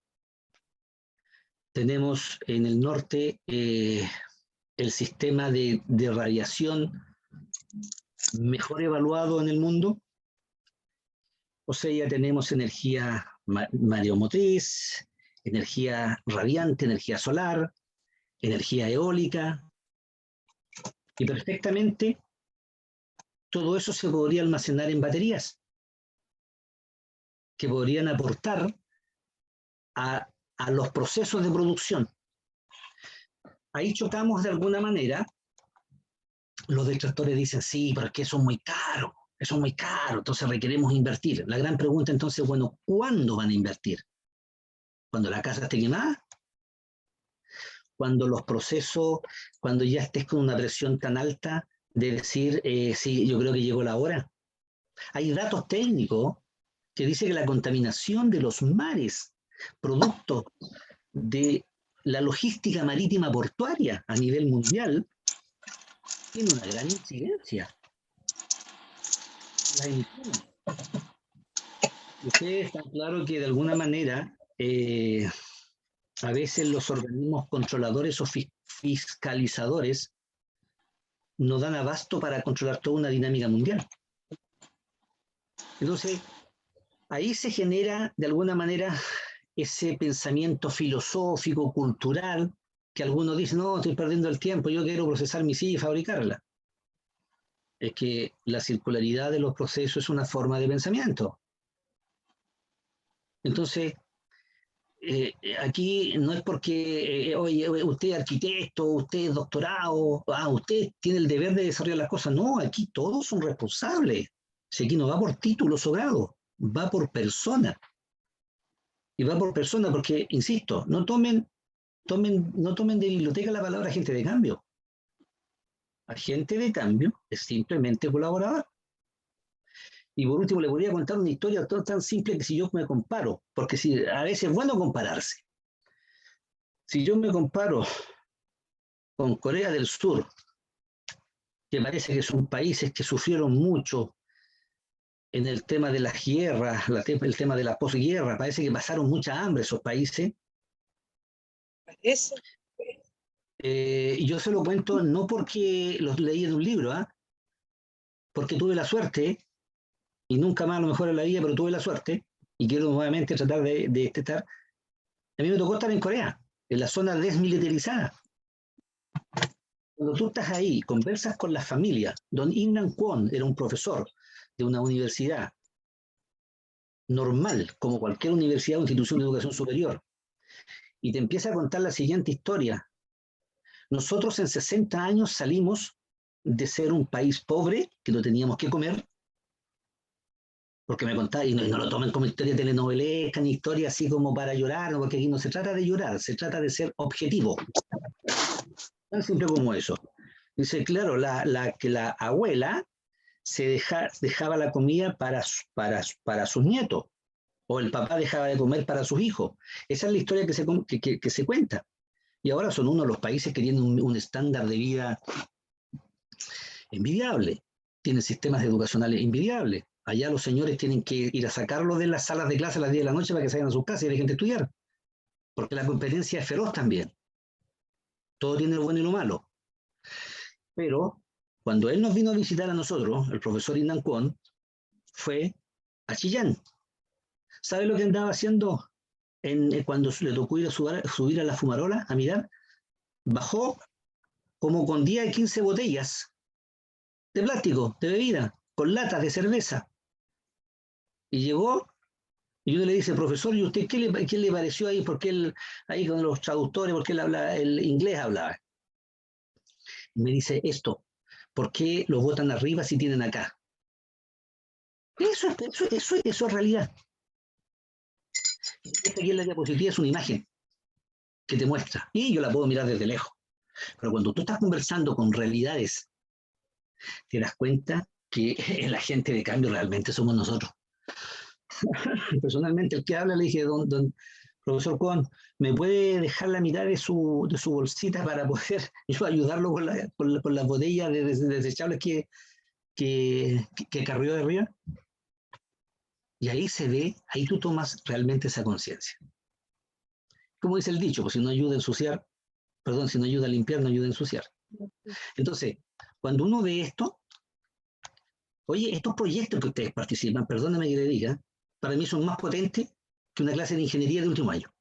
Tenemos en el norte el sistema de radiación mejor evaluado en el mundo. O sea, ya tenemos energía mareomotriz, energía radiante, energía solar, energía eólica, y perfectamente todo eso se podría almacenar en baterías que podrían aportar a los procesos de producción. Ahí chocamos de alguna manera. Los detractores dicen, sí, pero es que eso es muy caro, entonces requeremos invertir. La gran pregunta entonces, bueno, ¿cuándo van a invertir? ¿Cuando la casa esté quemada? ¿Cuando los procesos, cuando ya estés con una presión tan alta de decir, sí, yo creo que llegó la hora? Hay datos técnicos que dicen que la contaminación de los mares, producto de la logística marítima portuaria a nivel mundial, tiene una gran incidencia. Las emisiones. Ustedes están claros que de alguna manera a veces los organismos controladores o fiscalizadores no dan abasto para controlar toda una dinámica mundial. Entonces, ahí se genera de alguna manera ese pensamiento filosófico, cultural, que algunos dicen, no, estoy perdiendo el tiempo, yo quiero procesar mi silla y fabricarla. Es que la circularidad de los procesos es una forma de pensamiento. Entonces, aquí no es porque, oye, usted es arquitecto, usted es doctorado, usted tiene el deber de desarrollar las cosas. No, aquí todos son responsables. Si aquí no va por títulos o grados, va por persona. Y va por persona porque, insisto, no tomen de biblioteca la palabra agente de cambio. Agente de cambio es simplemente colaborador. Y por último, le podría contar una historia tan simple que si yo me comparo, porque a veces es bueno compararse. Si yo me comparo con Corea del Sur, que parece que son países que sufrieron mucho en el tema de las guerras, el tema de la posguerra, parece que pasaron mucha hambre esos países. Y yo se lo cuento no porque los leí en un libro, porque tuve la suerte, y nunca más a lo mejor en la vida, pero tuve la suerte, y quiero nuevamente tratar de estar. A mí me tocó estar en Corea, en la zona desmilitarizada. Cuando tú estás ahí, conversas con las familias. Don Im-Nam Kwon era un profesor de una universidad normal, como cualquier universidad o institución de educación superior, y te empieza a contar la siguiente historia. Nosotros en 60 años salimos de ser un país pobre, que no teníamos que comer, porque me contaba, y no lo tomen como historia telenovelesca, ni historia así como para llorar, porque aquí no se trata de llorar, se trata de ser objetivo. Tan simple como eso. Dice, claro, que la abuela dejaba la comida para sus nietos, o el papá dejaba de comer para sus hijos. Esa es la historia que se cuenta. Y ahora son uno de los países que tienen un estándar de vida envidiable. Tienen sistemas educacionales envidiables. Allá los señores tienen que ir a sacarlo de las salas de clase a las 10 de la noche para que salgan a sus casas y dejen de estudiar. Porque la competencia es feroz también. Todo tiene lo bueno y lo malo. Pero cuando él nos vino a visitar a nosotros, el profesor Indan Kwon, fue a Chillán. ¿Sabe lo que andaba haciendo cuando le tocó ir a subir a la fumarola a mirar? Bajó como con 10 a 15 botellas de plástico, de bebida, con latas de cerveza. Y llegó, y uno le dice, profesor, ¿y usted qué le pareció ahí? Porque él, ahí con los traductores, porque él habla, el inglés hablaba. Y me dice esto, ¿por qué los botan arriba si tienen acá? Eso es realidad. Esta aquí en la diapositiva es una imagen que te muestra, y yo la puedo mirar desde lejos. Pero cuando tú estás conversando con realidades, te das cuenta que la gente de cambio realmente somos nosotros. Personalmente, el que habla le dije, don profesor Kwon, ¿me puede dejar la mitad de su bolsita para poder yo ayudarlo con las botellas desechables que carrió de arriba? Y ahí se ve, ahí tú tomas realmente esa conciencia. Como dice el dicho, pues si no ayuda a ensuciar, perdón, si no ayuda a limpiar, no ayuda a ensuciar. Entonces, cuando uno ve esto, oye, estos proyectos que ustedes participan, perdóname que le diga, para mí son más potentes que una clase de ingeniería de último año.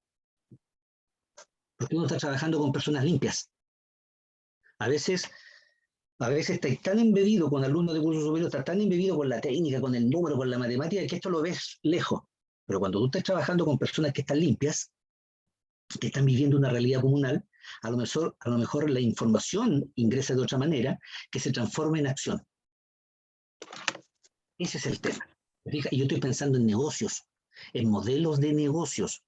Porque uno está trabajando con personas limpias. A veces está tan embebido con alumnos de curso superior, está tan embebido con la técnica, con el número, con la matemática, que esto lo ves lejos. Pero cuando tú estás trabajando con personas que están limpias, que están viviendo una realidad comunal, a lo mejor la información ingresa de otra manera, que se transforma en acción. Ese es el tema. Y yo estoy pensando en negocios, en modelos de negocios.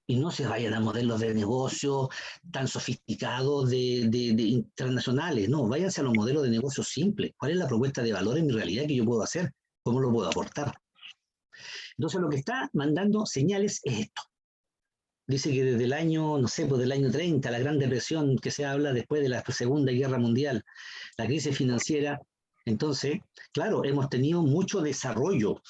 Y no se vayan a modelos de negocio tan sofisticados de internacionales. No, váyanse a los modelos de negocios simples. ¿Cuál es la propuesta de valor en mi realidad que yo puedo hacer? ¿Cómo lo puedo aportar? Entonces lo que está mandando señales es esto. Dice que desde el año, no sé, pues del año 30, la Gran Depresión que se habla después de la Segunda Guerra Mundial, la crisis financiera. Entonces, claro, hemos tenido mucho desarrollo.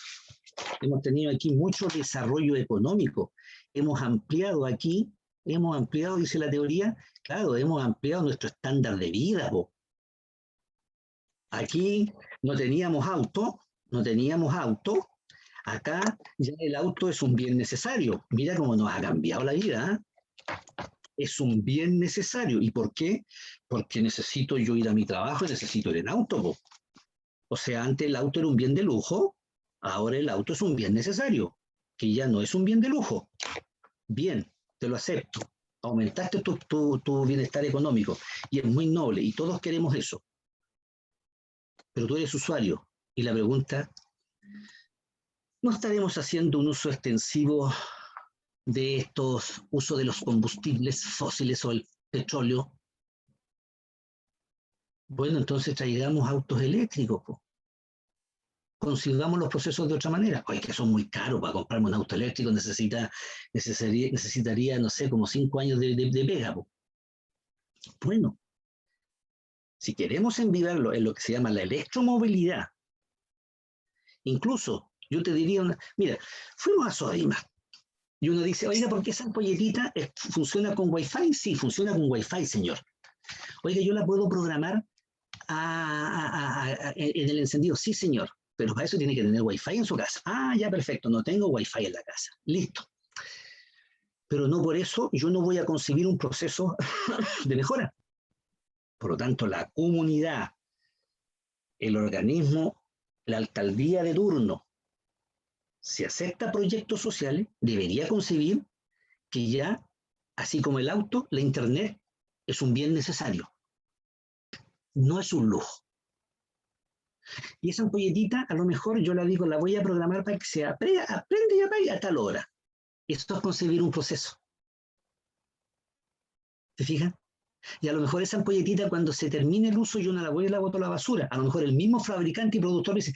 Hemos tenido aquí mucho desarrollo económico. Hemos ampliado, dice la teoría, claro, hemos ampliado nuestro estándar de vida. Aquí no teníamos auto, acá ya el auto es un bien necesario. Mira cómo nos ha cambiado la vida. Es un bien necesario. ¿Y por qué? Porque necesito yo ir a mi trabajo y necesito ir en auto. O sea, antes el auto era un bien de lujo, ahora el auto es un bien necesario, que ya no es un bien de lujo. Bien, te lo acepto. Aumentaste tu bienestar económico y es muy noble y todos queremos eso. Pero tú eres usuario y la pregunta, ¿no estaremos haciendo un uso extensivo de estos usos de los combustibles fósiles o el petróleo? Bueno, entonces traigamos autos eléctricos. Concibamos los procesos de otra manera. Oye, que son muy caros para comprarme un auto eléctrico, necesitaría, no sé, como 5 años de pega. Bueno, si queremos enviarlo en lo que se llama la electromovilidad, incluso yo te diría, mira, fuimos a Sodima y uno dice, oiga, ¿por qué esa ampolletita funciona con Wi-Fi? Sí, funciona con Wi-Fi, señor. Oiga, ¿yo la puedo programar en el encendido? Sí, señor. Pero para eso tiene que tener Wi-Fi en su casa. Ah, ya, perfecto, no tengo Wi-Fi en la casa. Listo. Pero no por eso yo no voy a concebir un proceso de mejora. Por lo tanto, la comunidad, el organismo, la alcaldía de turno, si acepta proyectos sociales, debería concebir que ya, así como el auto, la Internet es un bien necesario. No es un lujo. Y esa ampolletita, a lo mejor yo la digo, la voy a programar para que se aprenda y apague a tal hora. Esto es concebir un proceso. ¿Te fijas? Y a lo mejor esa ampolletita, cuando se termine el uso, yo no la voy y la boto a la basura. A lo mejor el mismo fabricante y productor dice,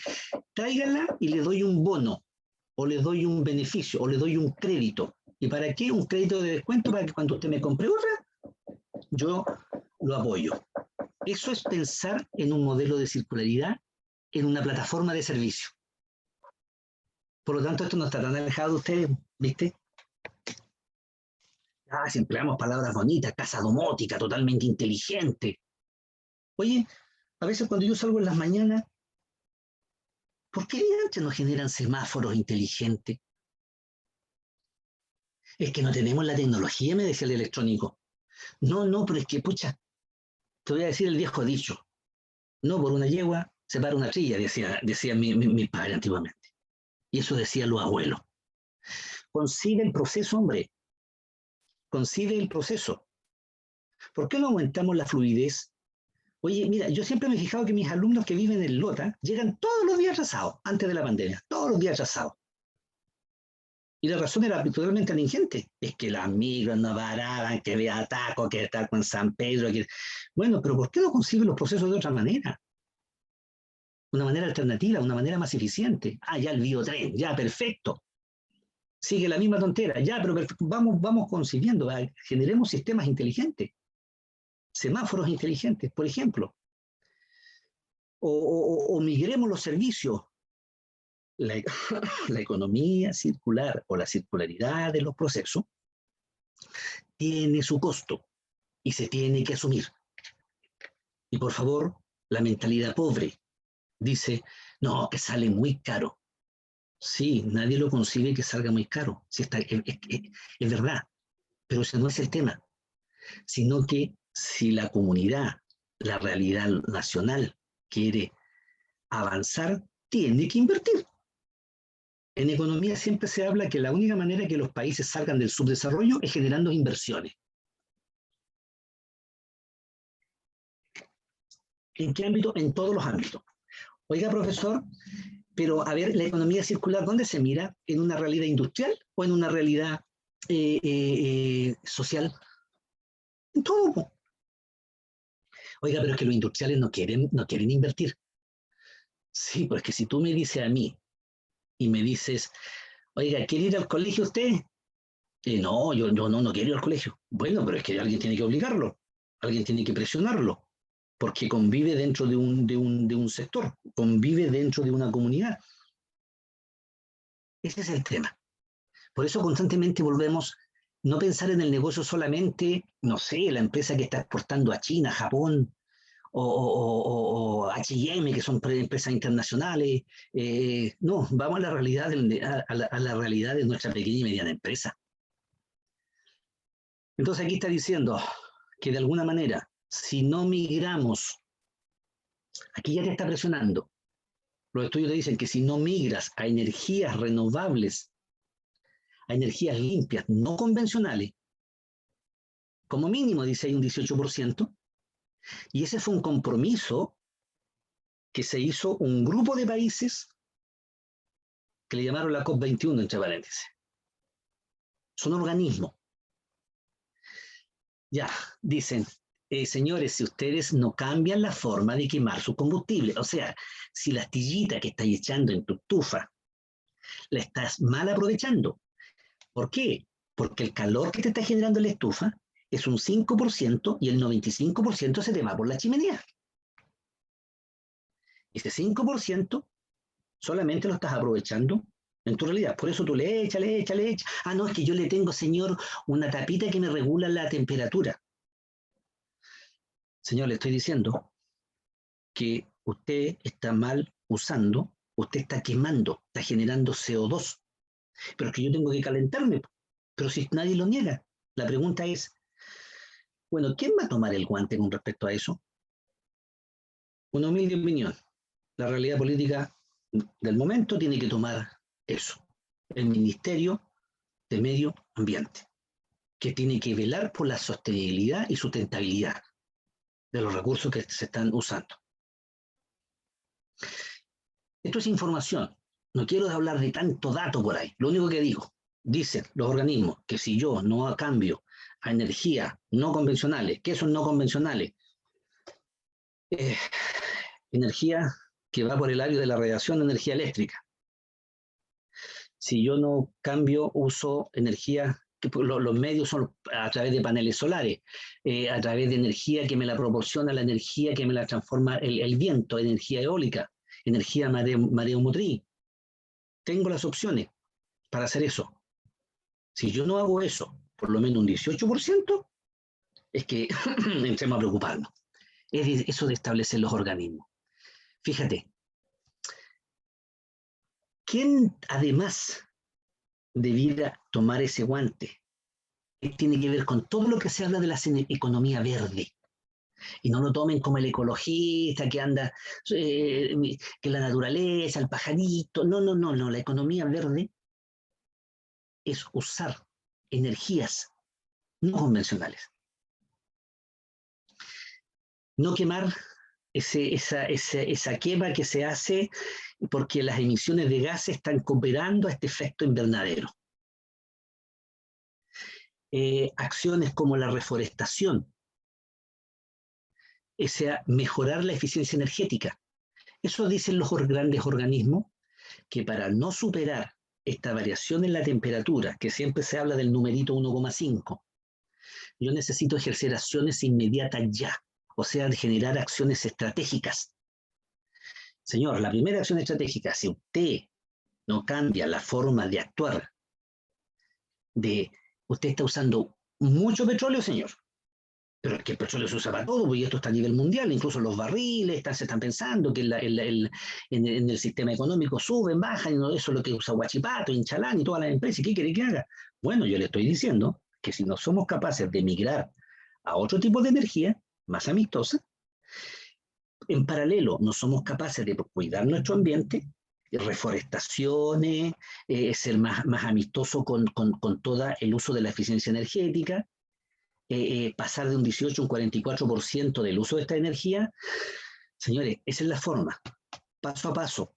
tráigala y le doy un bono, o le doy un beneficio, o le doy un crédito. ¿Y para qué? Un crédito de descuento para que cuando usted me compre otra, yo lo apoyo. Eso es pensar en un modelo de circularidad, en una plataforma de servicio. Por lo tanto, esto no está tan alejado de ustedes, ¿viste? Si empleamos palabras bonitas, casa domótica, totalmente inteligente. Oye, a veces cuando yo salgo en las mañanas, ¿por qué antes no generan semáforos inteligentes? Es que no tenemos la tecnología, me decía el electrónico. No, pero es que, pucha, te voy a decir el viejo dicho. No por una yegua se para una trilla, decía mi padre antiguamente. Y eso decían los abuelos. Concibe el proceso, hombre. Concibe el proceso. ¿Por qué no aumentamos la fluidez? Oye, mira, yo siempre me he fijado que mis alumnos que viven en Lota llegan todos los días atrasados, antes de la pandemia, todos los días atrasados. Y la razón era totalmente tangente. Es que las micros no paraban, que había taco, que taco en San Pedro. Que... Bueno, pero ¿por qué no consiguen los procesos de otra manera? Una manera alternativa, una manera más eficiente. Ya el biotren, ya perfecto. Sigue la misma tontera, ya, pero vamos concibiendo, generemos sistemas inteligentes. Semáforos inteligentes, por ejemplo. O migremos los servicios. La economía circular o la circularidad de los procesos tiene su costo y se tiene que asumir. Y por favor, la mentalidad pobre dice, no, que sale muy caro. Sí, nadie lo concibe que salga muy caro. Sí, es verdad, pero ese no es el tema. Sino que si la comunidad, la realidad nacional quiere avanzar, tiene que invertir. En economía siempre se habla que la única manera que los países salgan del subdesarrollo es generando inversiones. ¿En qué ámbito? En todos los ámbitos. Oiga, profesor, pero a ver, la economía circular, ¿dónde se mira? ¿En una realidad industrial o en una realidad social? En todo. Oiga, pero es que los industriales no quieren invertir. Sí, pues que si tú me dices a mí y me dices, oiga, ¿quiere ir al colegio usted? No, yo no quiero ir al colegio. Bueno, pero es que alguien tiene que obligarlo, alguien tiene que presionarlo, porque convive dentro de un sector, convive dentro de una comunidad. Ese es el tema. Por eso constantemente volvemos no pensar en el negocio solamente, no sé, la empresa que está exportando a China, Japón, o H&M, que son empresas internacionales. No, vamos a la realidad a la realidad de nuestra pequeña y mediana empresa. Entonces aquí está diciendo que de alguna manera, si no migramos, aquí ya te está presionando. Los estudios te dicen que si no migras a energías renovables, a energías limpias, no convencionales, como mínimo dice ahí un 18%, y ese fue un compromiso que se hizo un grupo de países que le llamaron la COP21, entre paréntesis. Son organismos. Ya, dicen, señores, si ustedes no cambian la forma de quemar su combustible, o sea, si la astillita que estás echando en tu estufa la estás mal aprovechando. ¿Por qué? Porque el calor que te está generando la estufa es un 5% y el 95% se te va por la chimenea. Ese 5% solamente lo estás aprovechando en tu realidad. Por eso tú le echas. No, es que yo le tengo, señor, una tapita que me regula la temperatura. Señor, le estoy diciendo que usted está mal usando, usted está quemando, está generando CO2. Pero es que yo tengo que calentarme. Pero si nadie lo niega, la pregunta es, bueno, ¿quién va a tomar el guante con respecto a eso? Una humilde opinión. La realidad política del momento tiene que tomar eso. El Ministerio de Medio Ambiente, que tiene que velar por la sostenibilidad y sustentabilidad de los recursos que se están usando. Esto es información. No quiero hablar de tanto dato por ahí. Lo único que digo, dicen los organismos que si yo no cambio a energías no convencionales, ¿qué son no convencionales? Energía que va por el área de la radiación de energía eléctrica. Si yo no cambio, uso energía que los medios son a través de paneles solares, a través de energía que me la proporciona, la energía que me la transforma el viento, energía eólica, energía mareomotriz. Tengo las opciones para hacer eso. Si yo no hago eso, por lo menos un 18%, es que entremos a preocuparnos. Es eso de establecer los organismos. Fíjate, ¿quién además debiera tomar ese guante? Tiene que ver con todo lo que se habla de la economía verde. Y no lo tomen como el ecologista que anda, que la naturaleza, el pajarito. No, no, no, no. La economía verde es usar energías no convencionales. No quemar esa quema que se hace porque las emisiones de gases están cooperando a este efecto invernadero. Acciones como la reforestación, mejorar la eficiencia energética. Eso dicen los grandes organismos, que para no superar esta variación en la temperatura, que siempre se habla del numerito 1,5, yo necesito ejercer acciones inmediatas ya, o sea, de generar acciones estratégicas. Señor, la primera acción estratégica, si usted no cambia la forma de actuar, usted está usando mucho petróleo, señor, pero es que el petróleo se usa para todo, y esto está a nivel mundial, incluso los barriles se están pensando que en el sistema económico suben, bajan, y no, eso es lo que usa Huachipato, Inchalán y todas las empresas. ¿Qué quiere que haga? Bueno, yo le estoy diciendo que si no somos capaces de migrar a otro tipo de energía más amistosa, en paralelo no somos capaces de cuidar nuestro ambiente, reforestaciones, ser más amistoso con todo el uso de la eficiencia energética, pasar de un 18 a un 44% del uso de esta energía. Señores, esa es la forma, paso a paso.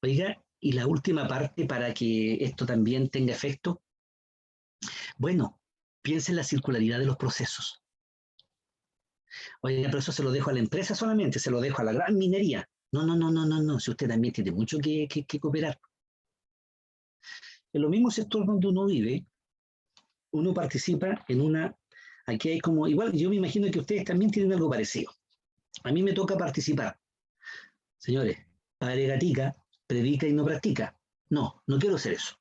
Oiga, y la última parte para que esto también tenga efecto. Bueno, piensa en la circularidad de los procesos. Oiga, pero eso se lo dejo a la empresa solamente, se lo dejo a la gran minería. No, no, no, no, no, no, si usted también tiene mucho que cooperar. En lo mismo sector donde uno vive, uno participa en aquí hay como, igual yo me imagino que ustedes también tienen algo parecido. A mí me toca participar. Señores, padre gatica, predica y no practica. No, no quiero hacer eso.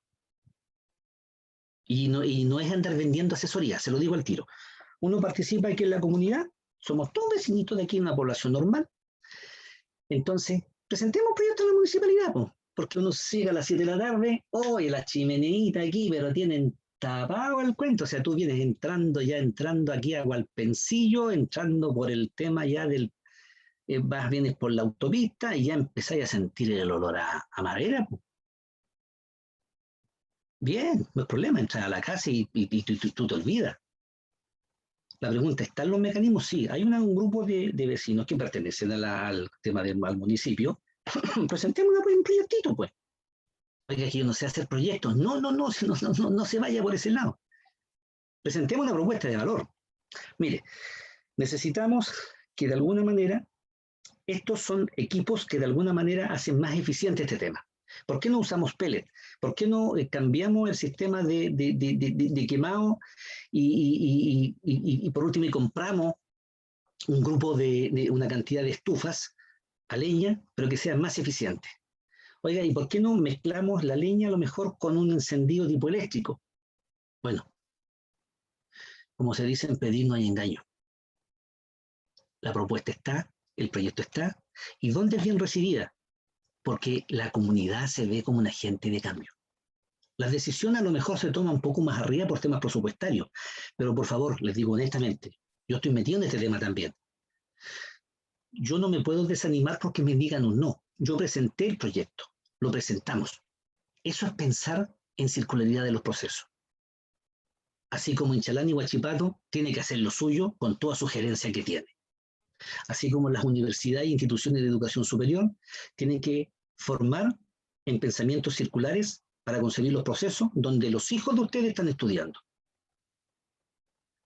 Y no es andar vendiendo asesoría, se lo digo al tiro. Uno participa aquí en la comunidad, somos todos vecinitos de aquí en una población normal. Entonces, presentemos proyectos a la municipalidad, porque uno llega a las 7 de la tarde, oye, la chimeneita aquí, pero tienen tapado el cuento. O sea, tú vienes entrando aquí a Hualpencillo, entrando por el tema ya vienes por la autopista y ya empezáis a sentir el olor a madera. Bien, no hay problema, entras a la casa y tú te olvidas. La pregunta, ¿están los mecanismos? Sí, hay un grupo de vecinos que pertenecen al tema al municipio. Presentemos un proyectito, pues. Oiga, que yo no sé hacer proyectos. No se vaya por ese lado. Presentemos una propuesta de valor. Mire, necesitamos que de alguna manera, estos son equipos que de alguna manera hacen más eficiente este tema. ¿Por qué no usamos pellet? ¿Por qué no cambiamos el sistema de quemado y por último compramos un grupo una cantidad de estufas a leña, pero que sean más eficientes? Oiga, ¿y por qué no mezclamos la leña a lo mejor con un encendido tipo eléctrico? Bueno, como se dice, en pedir no hay engaño. La propuesta está, el proyecto está, ¿y dónde es bien recibida? Porque la comunidad se ve como un agente de cambio. Las decisiones a lo mejor se toman un poco más arriba por temas presupuestarios, pero por favor, les digo honestamente, yo estoy metido en este tema también. Yo no me puedo desanimar porque me digan un no. Yo presenté el proyecto, lo presentamos. Eso es pensar en circularidad de los procesos. Así como Inchalán y Huachipato tiene que hacer lo suyo con toda sugerencia que tiene. Así como las universidades e instituciones de educación superior tienen que formar en pensamientos circulares para concebir los procesos donde los hijos de ustedes están estudiando.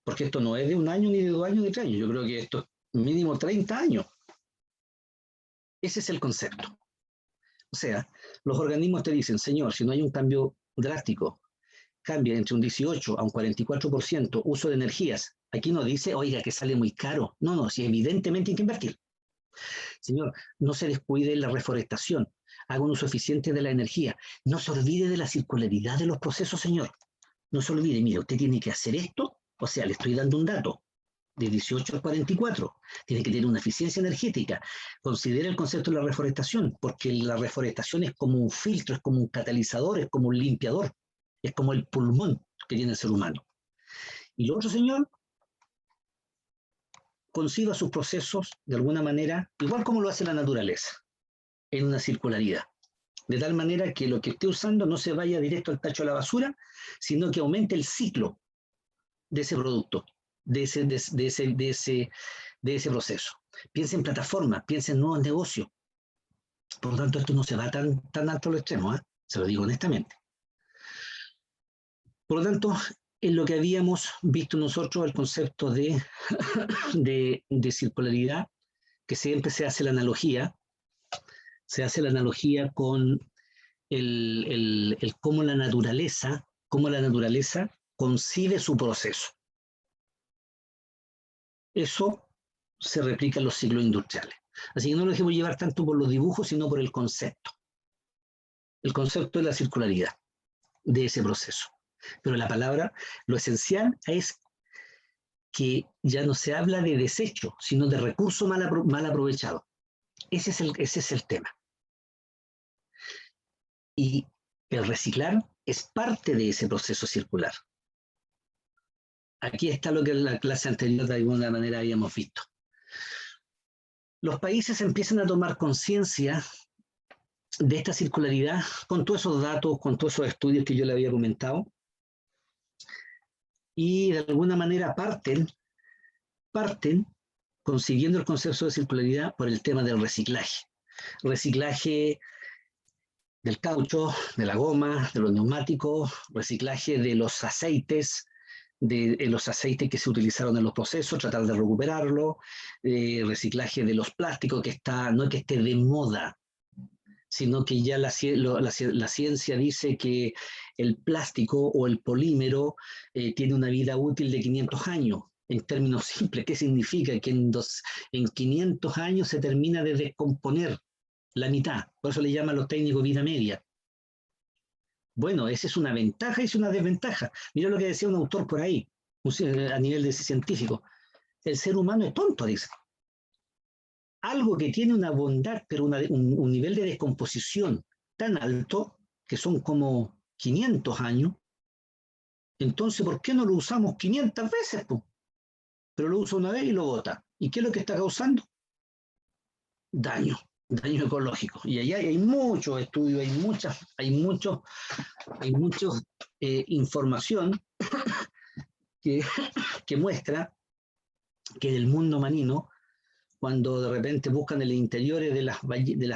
Porque esto no es de 1 año, ni de 2 años, ni de 3 años. Yo creo que esto es mínimo 30 años. Ese es el concepto. O sea, los organismos te dicen, señor, si no hay un cambio drástico, cambia entre un 18 a un 44% uso de energías, aquí no dice, oiga, que sale muy caro. No, no, si evidentemente hay que invertir. Señor, no se descuide la reforestación, haga un uso eficiente de la energía, no se olvide de la circularidad de los procesos, señor. No se olvide, mire, usted tiene que hacer esto, o sea, le estoy dando un dato, de 18 al 44, tiene que tener una eficiencia energética. Considera el concepto de la reforestación, porque la reforestación es como un filtro, es como un catalizador, es como un limpiador, es como el pulmón que tiene el ser humano. Y lo otro, señor, conciba sus procesos de alguna manera, igual como lo hace la naturaleza, en una circularidad. De tal manera que lo que esté usando no se vaya directo al tacho de la basura, sino que aumente el ciclo de ese producto, de ese proceso. Piensa en plataformas, piensa en nuevos negocios. Por lo tanto, esto no se va tan alto al extremo, ¿eh? Se lo digo honestamente. Por lo tanto, en lo que habíamos visto nosotros, el concepto de circularidad, que siempre se hace la analogía con el cómo la naturaleza concibe su proceso. Eso se replica en los ciclos industriales. Así que no nos dejemos llevar tanto por los dibujos, sino por el concepto. El concepto de la circularidad de ese proceso. Pero la palabra, lo esencial es que ya no se habla de desecho, sino de recurso mal aprovechado. Ese es el tema. Y el reciclar es parte de ese proceso circular. Aquí está lo que en la clase anterior de alguna manera habíamos visto. Los países empiezan a tomar conciencia de esta circularidad con todos esos datos, con todos esos estudios que yo le había comentado, y de alguna manera parten consiguiendo el concepto de circularidad por el tema del reciclaje. Reciclaje del caucho, de la goma, de los neumáticos, reciclaje de los aceites, de los aceites que se utilizaron en los procesos, tratar de recuperarlo, reciclaje de los plásticos, que no es que esté de moda, sino que ya la ciencia dice que el plástico o el polímero tiene una vida útil de 500 años. En términos simples, ¿qué significa? Que en 500 años se termina de descomponer la mitad. Por eso le llaman los técnicos vida media. Bueno, esa es una ventaja y es una desventaja. Mira lo que decía un autor por ahí, a nivel de científico. El ser humano es tonto, dice. Algo que tiene una bondad, pero un nivel de descomposición tan alto, que son como 500 años, entonces, ¿por qué no lo usamos 500 veces? Pero lo usa una vez y lo bota. ¿Y qué es lo que está causando? Daño ecológico. Y allá hay muchos estudios, hay mucha información que muestra que en el mundo marino, cuando de repente buscan en los interiores de las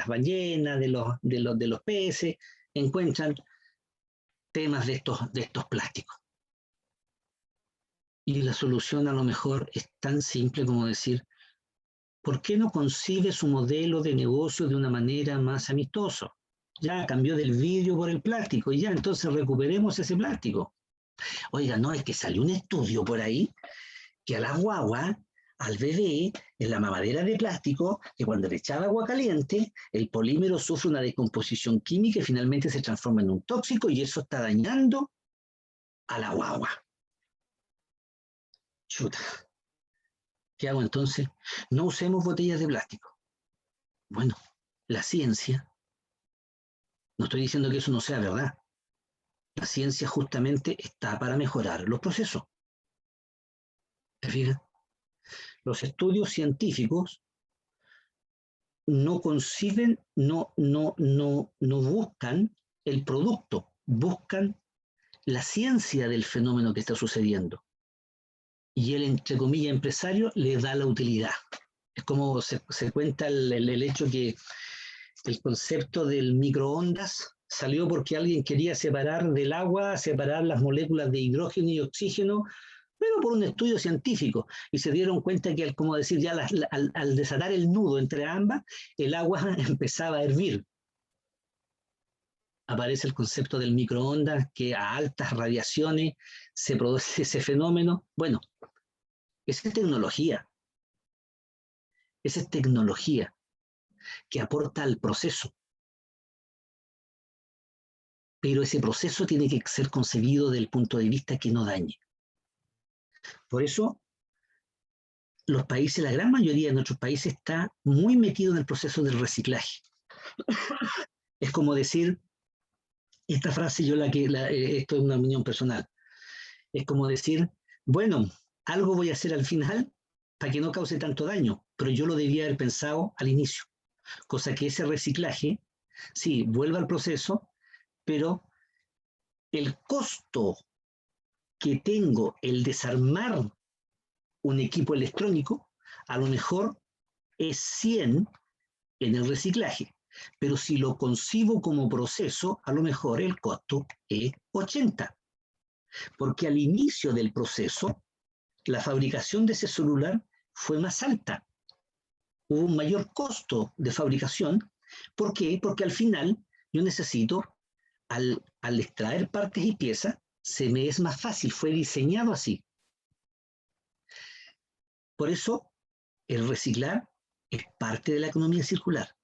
ballenas, de los peces, encuentran temas de estos plásticos. Y la solución a lo mejor es tan simple como decir, ¿por qué no concibe su modelo de negocio de una manera más amistosa? Ya cambió del vidrio por el plástico y ya, entonces recuperemos ese plástico. Oiga, no, es que salió un estudio por ahí que a la guagua, al bebé, en la mamadera de plástico, que cuando le echaba agua caliente, el polímero sufre una descomposición química y finalmente se transforma en un tóxico y eso está dañando a la guagua. Chuta. ¿Qué hago entonces? No usemos botellas de plástico. Bueno, la ciencia, no estoy diciendo que eso no sea verdad, la ciencia justamente está para mejorar los procesos. ¿Te fijas? Los estudios científicos no conciben, no buscan el producto, buscan la ciencia del fenómeno que está sucediendo. Y el, entre comillas, empresario le da la utilidad. Es como se cuenta el hecho que el concepto del microondas salió porque alguien quería separar del agua, separar las moléculas de hidrógeno y oxígeno, pero por un estudio científico. Y se dieron cuenta que, como decir, ya al desatar el nudo entre ambas, el agua empezaba a hervir. aparece el concepto del microondas, que a altas radiaciones se produce ese fenómeno. Bueno, esa es tecnología que aporta al proceso, pero ese proceso tiene que ser concebido desde el punto de vista que no dañe. Por eso, los países, la gran mayoría de nuestros países está muy metido en el proceso del reciclaje. Es como decir, esta frase esto es una opinión personal, es como decir, bueno, algo voy a hacer al final para que no cause tanto daño, pero yo lo debía haber pensado al inicio, cosa que ese reciclaje, sí, vuelva al proceso, pero el costo que tengo el desarmar un equipo electrónico, a lo mejor es 100 en el reciclaje, pero si lo concibo como proceso, a lo mejor el costo es 80, porque al inicio del proceso, la fabricación de ese celular fue más alta, hubo un mayor costo de fabricación. ¿Por qué? Porque al final yo necesito, al extraer partes y piezas, se me es más fácil, fue diseñado así. Por eso, el reciclar es parte de la economía circular,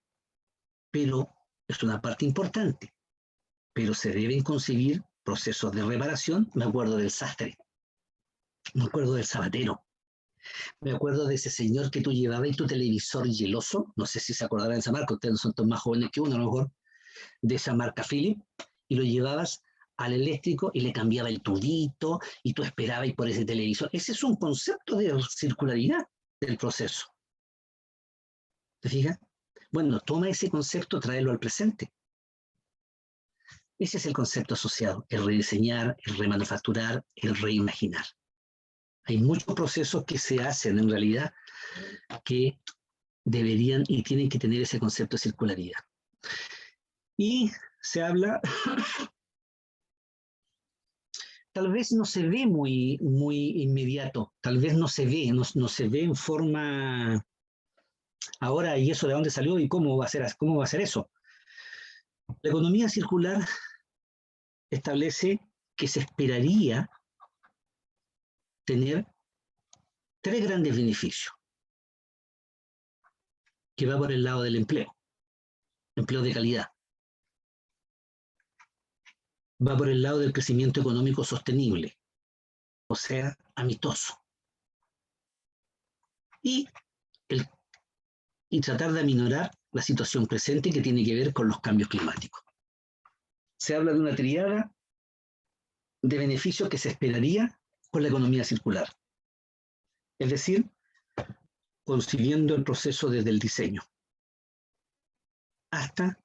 pero es una parte importante, pero se deben concebir procesos de reparación. Me acuerdo del sastre, me acuerdo del zapatero, me acuerdo de ese señor que tú llevabas y tu televisor hieloso, no sé si se acordarán de esa marca, ustedes no son tan más jóvenes que uno, a lo mejor, de esa marca Philips, y lo llevabas al eléctrico y le cambiaba el tubito y tú esperabas por ese televisor. Ese es un concepto de circularidad del proceso. ¿Te fijas? Bueno, toma ese concepto, tráelo al presente. Ese es el concepto asociado, el rediseñar, el remanufacturar, el reimaginar. Hay muchos procesos que se hacen en realidad que deberían y tienen que tener ese concepto de circularidad. Y se habla, tal vez no se ve muy inmediato, tal vez no se ve, no se ve en forma ahora, ¿y eso de dónde salió y cómo va a ser eso? La economía circular establece que se esperaría tener 3 grandes beneficios, que va por el lado del empleo de calidad, va por el lado del crecimiento económico sostenible, o sea, amistoso, y tratar de aminorar la situación presente que tiene que ver con los cambios climáticos. Se habla de una tríada de beneficios que se esperaría con la economía circular. Es decir, concibiendo el proceso desde el diseño hasta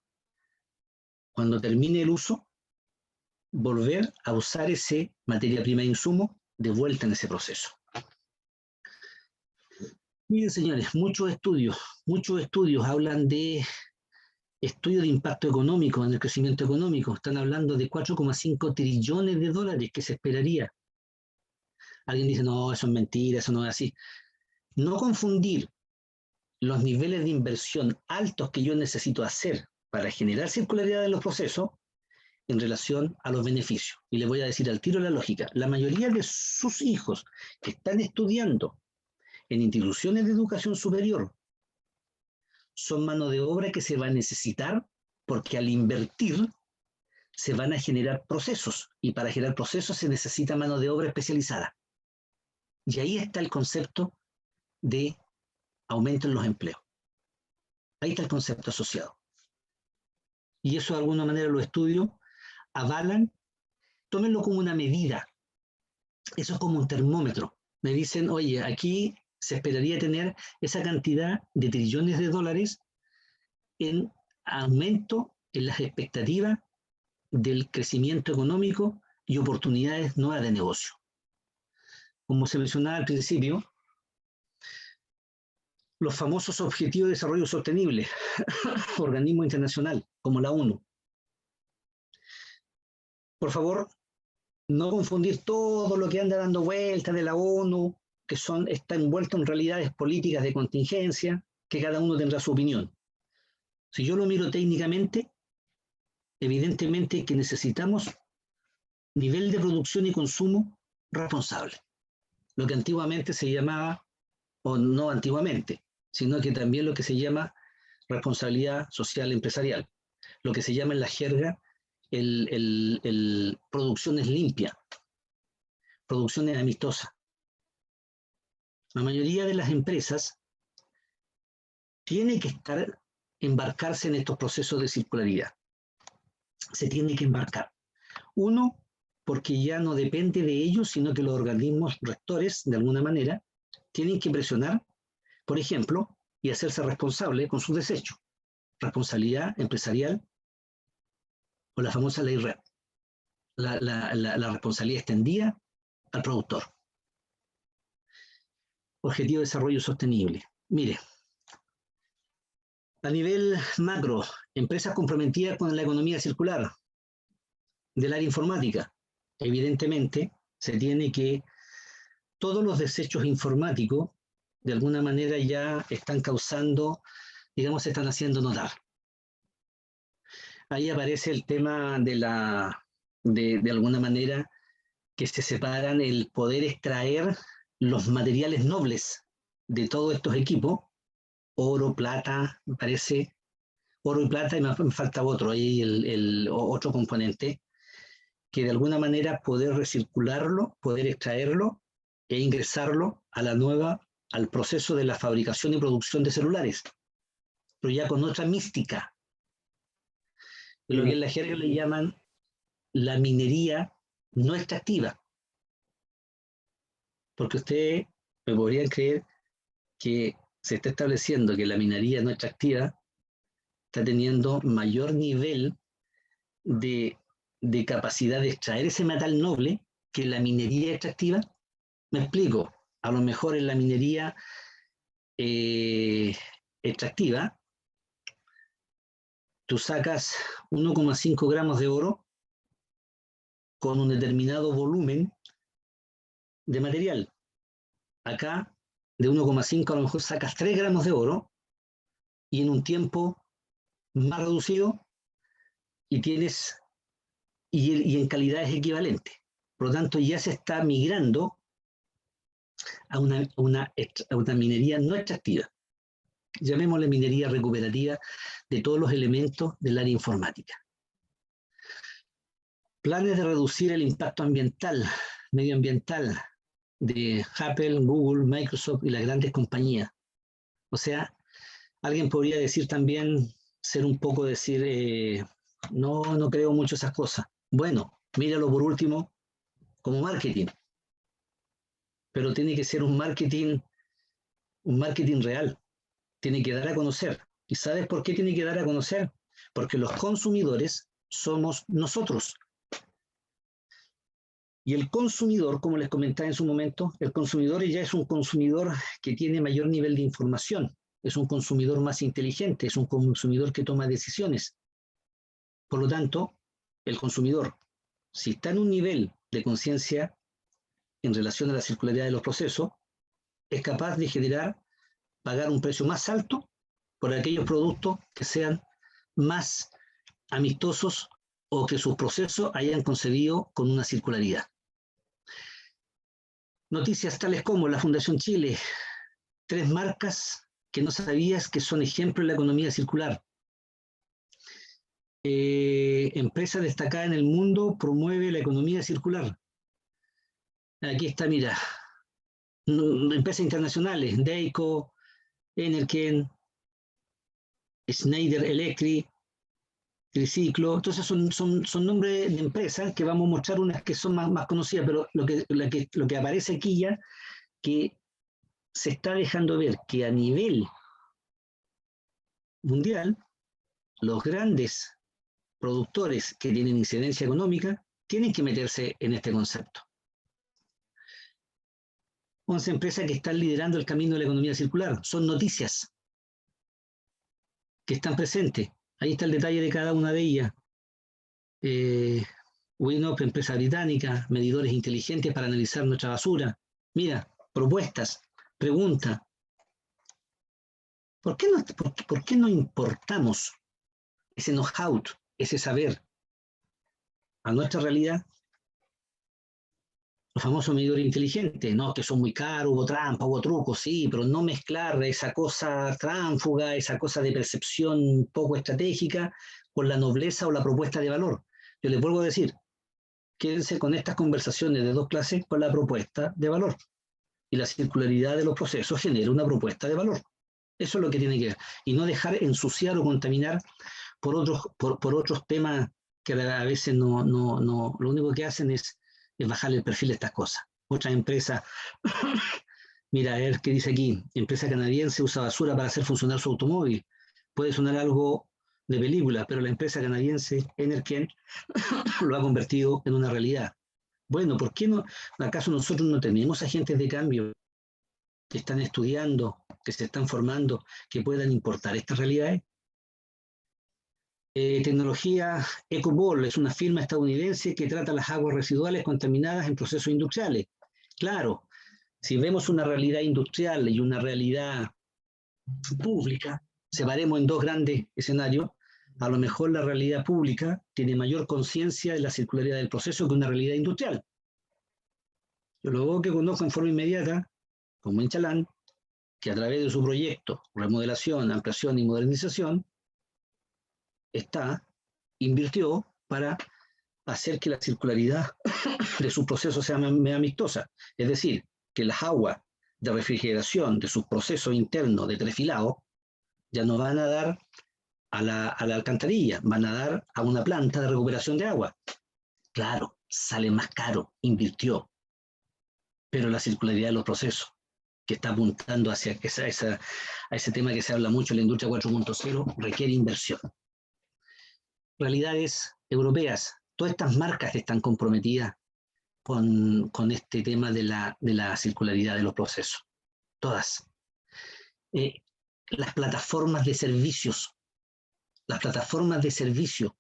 cuando termine el uso, volver a usar ese materia prima e insumo de vuelta en ese proceso. Miren, señores, muchos estudios hablan de estudios de impacto económico en el crecimiento económico. Están hablando de 4,5 trillones de dólares que se esperaría. Alguien dice, no, eso es mentira, eso no es así. No confundir los niveles de inversión altos que yo necesito hacer para generar circularidad en los procesos en relación a los beneficios. Y les voy a decir al tiro la lógica. La mayoría de sus hijos que están estudiando en instituciones de educación superior son mano de obra que se va a necesitar porque al invertir se van a generar procesos y para generar procesos se necesita mano de obra especializada. Y ahí está el concepto de aumento en los empleos. Ahí está el concepto asociado. Y eso de alguna manera los estudios avalan, tómenlo como una medida. Eso es como un termómetro. Me dicen, oye, aquí se esperaría tener esa cantidad de trillones de dólares en aumento en las expectativas del crecimiento económico y oportunidades nuevas de negocio. Como se mencionaba al principio, los famosos Objetivos de Desarrollo Sostenible, organismo internacional como la ONU. Por favor, no confundir todo lo que anda dando vueltas de la ONU, que está envuelto en realidades políticas de contingencia, que cada uno tendrá su opinión. Si yo lo miro técnicamente, evidentemente que necesitamos nivel de producción y consumo responsable. Lo que antiguamente se llamaba, o no antiguamente, sino que también lo que se llama responsabilidad social empresarial, lo que se llama en la jerga producciones limpias, producciones amistosas. La mayoría de las empresas tiene que embarcarse en estos procesos de circularidad. Se tiene que embarcar. Uno, porque ya no depende de ellos, sino que los organismos rectores, de alguna manera, tienen que presionar, por ejemplo, y hacerse responsable con sus desechos. Responsabilidad empresarial o la famosa ley REP. La responsabilidad extendida al productor. Objetivo de desarrollo sostenible. Mire, a nivel macro, empresas comprometidas con la economía circular del área informática, evidentemente se tiene que todos los desechos informáticos de alguna manera ya están causando, digamos, se están haciendo notar. Ahí aparece el tema de alguna manera que se separan el poder extraer los materiales nobles de todos estos equipos, oro, plata, me parece, oro y plata, y me falta otro, ahí otro componente, que de alguna manera poder recircularlo, poder extraerlo e ingresarlo a al proceso de la fabricación y producción de celulares, pero ya con otra mística. Lo que en la jerga le llaman la minería no extractiva. Porque ustedes me podrían creer que se está estableciendo que la minería no extractiva está teniendo mayor nivel de capacidad de extraer ese metal noble que la minería extractiva. Me explico. A lo mejor en la minería extractiva, tú sacas 1,5 gramos de oro con un determinado volumen de material. Acá, de 1,5 a lo mejor sacas 3 gramos de oro y en un tiempo más reducido y en calidades equivalentes. Por lo tanto, ya se está migrando a una minería no extractiva. Llamémosle minería recuperativa de todos los elementos del área informática. Planes de reducir el impacto medioambiental de Apple, Google, Microsoft y las grandes compañías. O sea, alguien podría decir también, no creo mucho esas cosas. Bueno, míralo por último como marketing. Pero tiene que ser un marketing real. Tiene que dar a conocer. ¿Y sabes por qué tiene que dar a conocer? Porque los consumidores somos nosotros. Y el consumidor, como les comentaba en su momento, el consumidor ya es un consumidor que tiene mayor nivel de información, es un consumidor más inteligente, es un consumidor que toma decisiones. Por lo tanto, el consumidor, si está en un nivel de conciencia en relación a la circularidad de los procesos, es capaz de pagar un precio más alto por aquellos productos que sean más amistosos o que sus procesos hayan concebido con una circularidad. Noticias tales como la Fundación Chile, 3 marcas que no sabías que son ejemplos de la economía circular. Empresa destacada en el mundo promueve la economía circular. Aquí está, mira, empresas internacionales, Deico, Enerken, Schneider Electric, Triciclo. Entonces son nombres de empresas que vamos a mostrar unas que son más conocidas, pero lo que aparece aquí ya, que se está dejando ver que a nivel mundial, los grandes productores que tienen incidencia económica tienen que meterse en este concepto. 11 empresas que están liderando el camino de la economía circular. Son noticias que están presentes. Ahí está el detalle de cada una de ellas. WinUp, empresa británica, medidores inteligentes para analizar nuestra basura. Mira, propuestas, preguntas. ¿Por qué no importamos ese know-how, ese saber, a nuestra realidad, los famosos medidores inteligentes, no, que son muy caros, hubo trampa, hubo trucos, sí, pero no mezclar esa cosa tránfuga, esa cosa de percepción poco estratégica con la nobleza o la propuesta de valor. Yo les vuelvo a decir, quédense con estas conversaciones de 2 clases con la propuesta de valor. Y la circularidad de los procesos genera una propuesta de valor. Eso es lo que tiene que ver. Y no dejar ensuciar o contaminar por otros temas que a veces no, lo único que hacen es bajarle el perfil a estas cosas. Otras empresas, mira, a ver qué dice aquí, empresa canadiense usa basura para hacer funcionar su automóvil. Puede sonar algo de película, pero la empresa canadiense Enerken lo ha convertido en una realidad. Bueno, ¿por qué no? ¿Acaso nosotros no tenemos agentes de cambio que están estudiando, que se están formando, que puedan importar estas realidades? Tecnología EcoBall es una firma estadounidense que trata las aguas residuales contaminadas en procesos industriales. Claro, si vemos una realidad industrial y una realidad pública, separemos en 2 grandes escenarios, a lo mejor la realidad pública tiene mayor conciencia de la circularidad del proceso que una realidad industrial. Yo luego que conozco en forma inmediata, como Inchalán, que a través de su proyecto, remodelación, ampliación y modernización, invirtió para hacer que la circularidad de sus procesos sea más amistosa. Es decir, que las aguas de refrigeración de sus procesos internos de trefilado ya no van a dar a la alcantarilla, van a dar a una planta de recuperación de agua. Claro, sale más caro, invirtió, pero la circularidad de los procesos, que está apuntando hacia a ese tema que se habla mucho en la industria 4.0, requiere inversión. Realidades europeas, todas estas marcas están comprometidas con este tema de la circularidad de los procesos. Todas. Las plataformas de servicios. Las plataformas de servicio.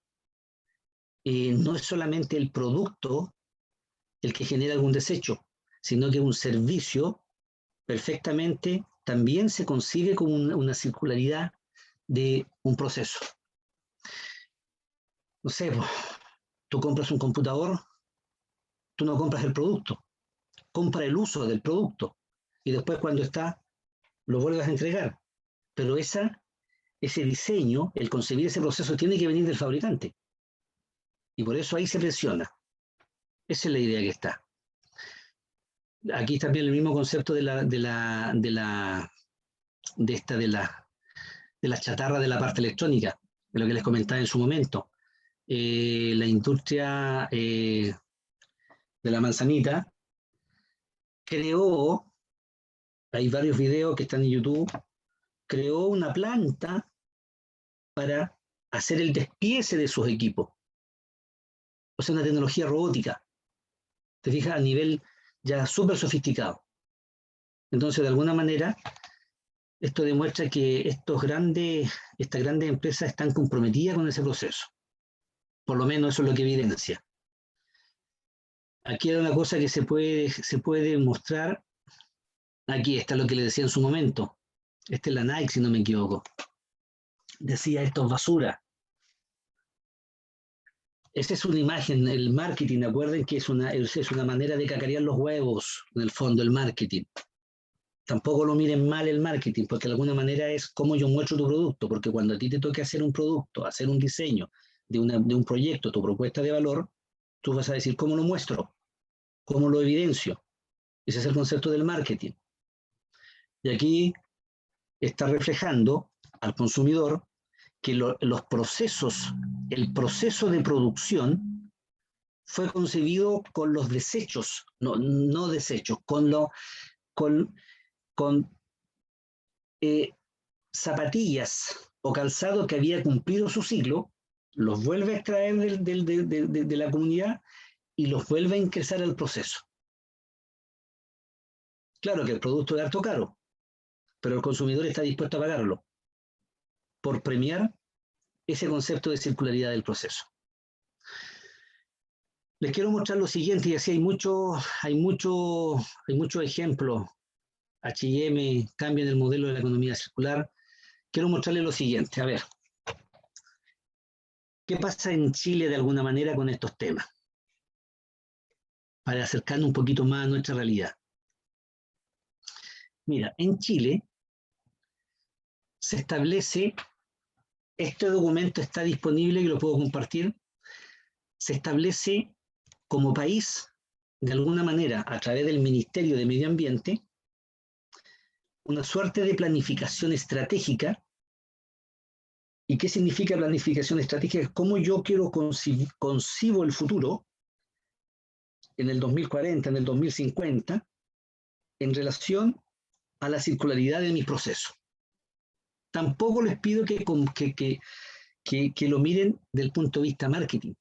No es solamente el producto el que genera algún desecho, sino que un servicio perfectamente también se concibe como una circularidad de un proceso. No sé, tú compras un computador, tú no compras el producto, compra el uso del producto y después cuando está lo vuelves a entregar. Pero ese diseño, el concebir ese proceso tiene que venir del fabricante. Y por eso ahí se presiona. Esa es la idea que está. Aquí también el mismo concepto de la chatarra de la parte electrónica, de lo que les comentaba en su momento. La industria de la manzanita creó, hay varios videos que están en YouTube, creó una planta para hacer el despiece de sus equipos. O sea, una tecnología robótica. Te fijas, a nivel ya súper sofisticado. Entonces, de alguna manera, esto demuestra que estas grandes empresas están comprometidas con ese proceso. Por lo menos eso es lo que evidencia. Aquí hay una cosa que se puede mostrar. Aquí está lo que le decía en su momento. Esta es la Nike, si no me equivoco. Decía, esto es basura. Esa es una imagen, el marketing, acuerden que es una manera de cacarear los huevos, en el fondo, el marketing. Tampoco lo miren mal el marketing, porque de alguna manera es cómo yo muestro tu producto, porque cuando a ti te toque hacer un producto, hacer un diseño de un proyecto, tu propuesta de valor, tú vas a decir, ¿cómo lo muestro? ¿Cómo lo evidencio? Ese es el concepto del marketing. Y aquí está reflejando al consumidor que los procesos, el proceso de producción fue concebido con los desechos, no desechos, con zapatillas o calzado que había cumplido su ciclo, los vuelve a extraer de la comunidad y los vuelve a ingresar al proceso. Claro que el producto es harto caro, pero el consumidor está dispuesto a pagarlo por premiar ese concepto de circularidad del proceso. Les quiero mostrar lo siguiente, y así hay muchos ejemplos. H&M, cambio en el modelo de la economía circular. Quiero mostrarles lo siguiente, a ver. ¿Qué pasa en Chile de alguna manera con estos temas? para acercarnos un poquito más a nuestra realidad. Mira, en Chile se establece, este documento está disponible y lo puedo compartir, se establece como país, de alguna manera, a través del Ministerio de Medio Ambiente, una suerte de planificación estratégica. ¿Y qué significa planificación estratégica? ¿Cómo yo concibo el futuro en el 2040, en el 2050, en relación a la circularidad de mis procesos? Tampoco les pido que lo miren del punto de vista marketing.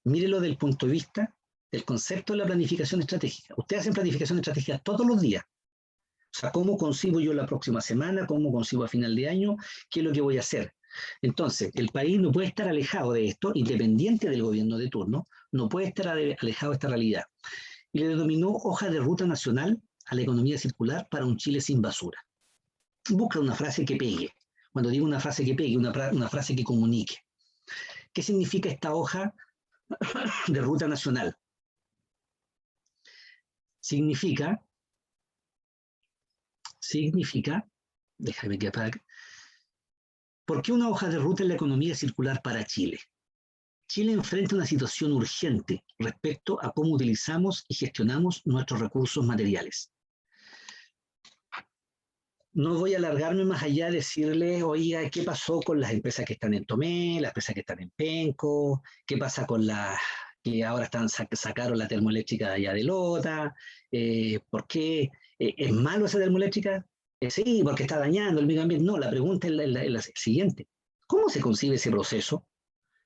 Mírenlo del punto de vista del concepto de la planificación estratégica. Ustedes hacen planificación estratégica todos los días. O sea, ¿cómo concibo yo la próxima semana? ¿Cómo concibo a final de año? ¿Qué es lo que voy a hacer? Entonces, el país no puede estar alejado de esto, independiente del gobierno de turno, no puede estar alejado de esta realidad. Y le denominó hoja de ruta nacional a la economía circular para un Chile sin basura. Busca una frase que pegue. Cuando digo una frase que pegue, una frase que comunique. ¿Qué significa esta hoja de ruta nacional? Significa, déjame que apague. ¿Por qué una hoja de ruta en la economía circular para Chile? Chile enfrenta una situación urgente respecto a cómo utilizamos y gestionamos nuestros recursos materiales. No voy a alargarme más allá de decirle, oiga, ¿qué pasó con las empresas que están en Tomé, las empresas que están en Penco? ¿Qué pasa con las que ahora sacaron la termoeléctrica de allá de Lota? ¿Por qué? ¿Es malo esa termoeléctrica? Sí, porque está dañando el medio ambiente. No, la pregunta es la siguiente. ¿Cómo se concibe ese proceso?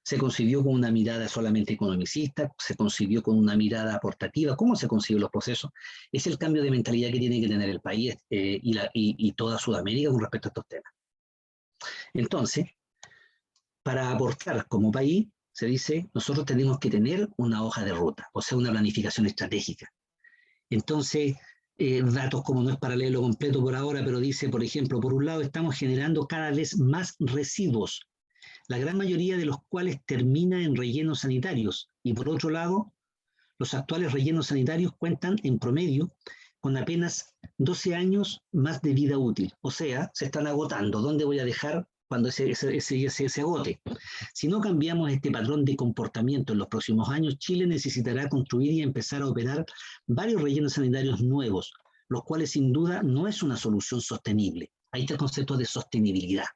¿Se concibió con una mirada solamente economicista? ¿Se concibió con una mirada aportativa? ¿Cómo se conciben los procesos? Es el cambio de mentalidad que tiene que tener el país y toda Sudamérica con respecto a estos temas. Entonces, para aportar como país, se dice, nosotros tenemos que tener una hoja de ruta, o sea, una planificación estratégica. Entonces, datos como no es paralelo completo por ahora, pero dice, por ejemplo, por un lado estamos generando cada vez más residuos, la gran mayoría de los cuales termina en rellenos sanitarios, y por otro lado, los actuales rellenos sanitarios cuentan en promedio con apenas 12 años más de vida útil, o sea, se están agotando. ¿Dónde voy a dejar cuando se agote? Si no cambiamos este patrón de comportamiento en los próximos años, Chile necesitará construir y empezar a operar varios rellenos sanitarios nuevos, los cuales sin duda no es una solución sostenible. Ahí está el concepto de sostenibilidad.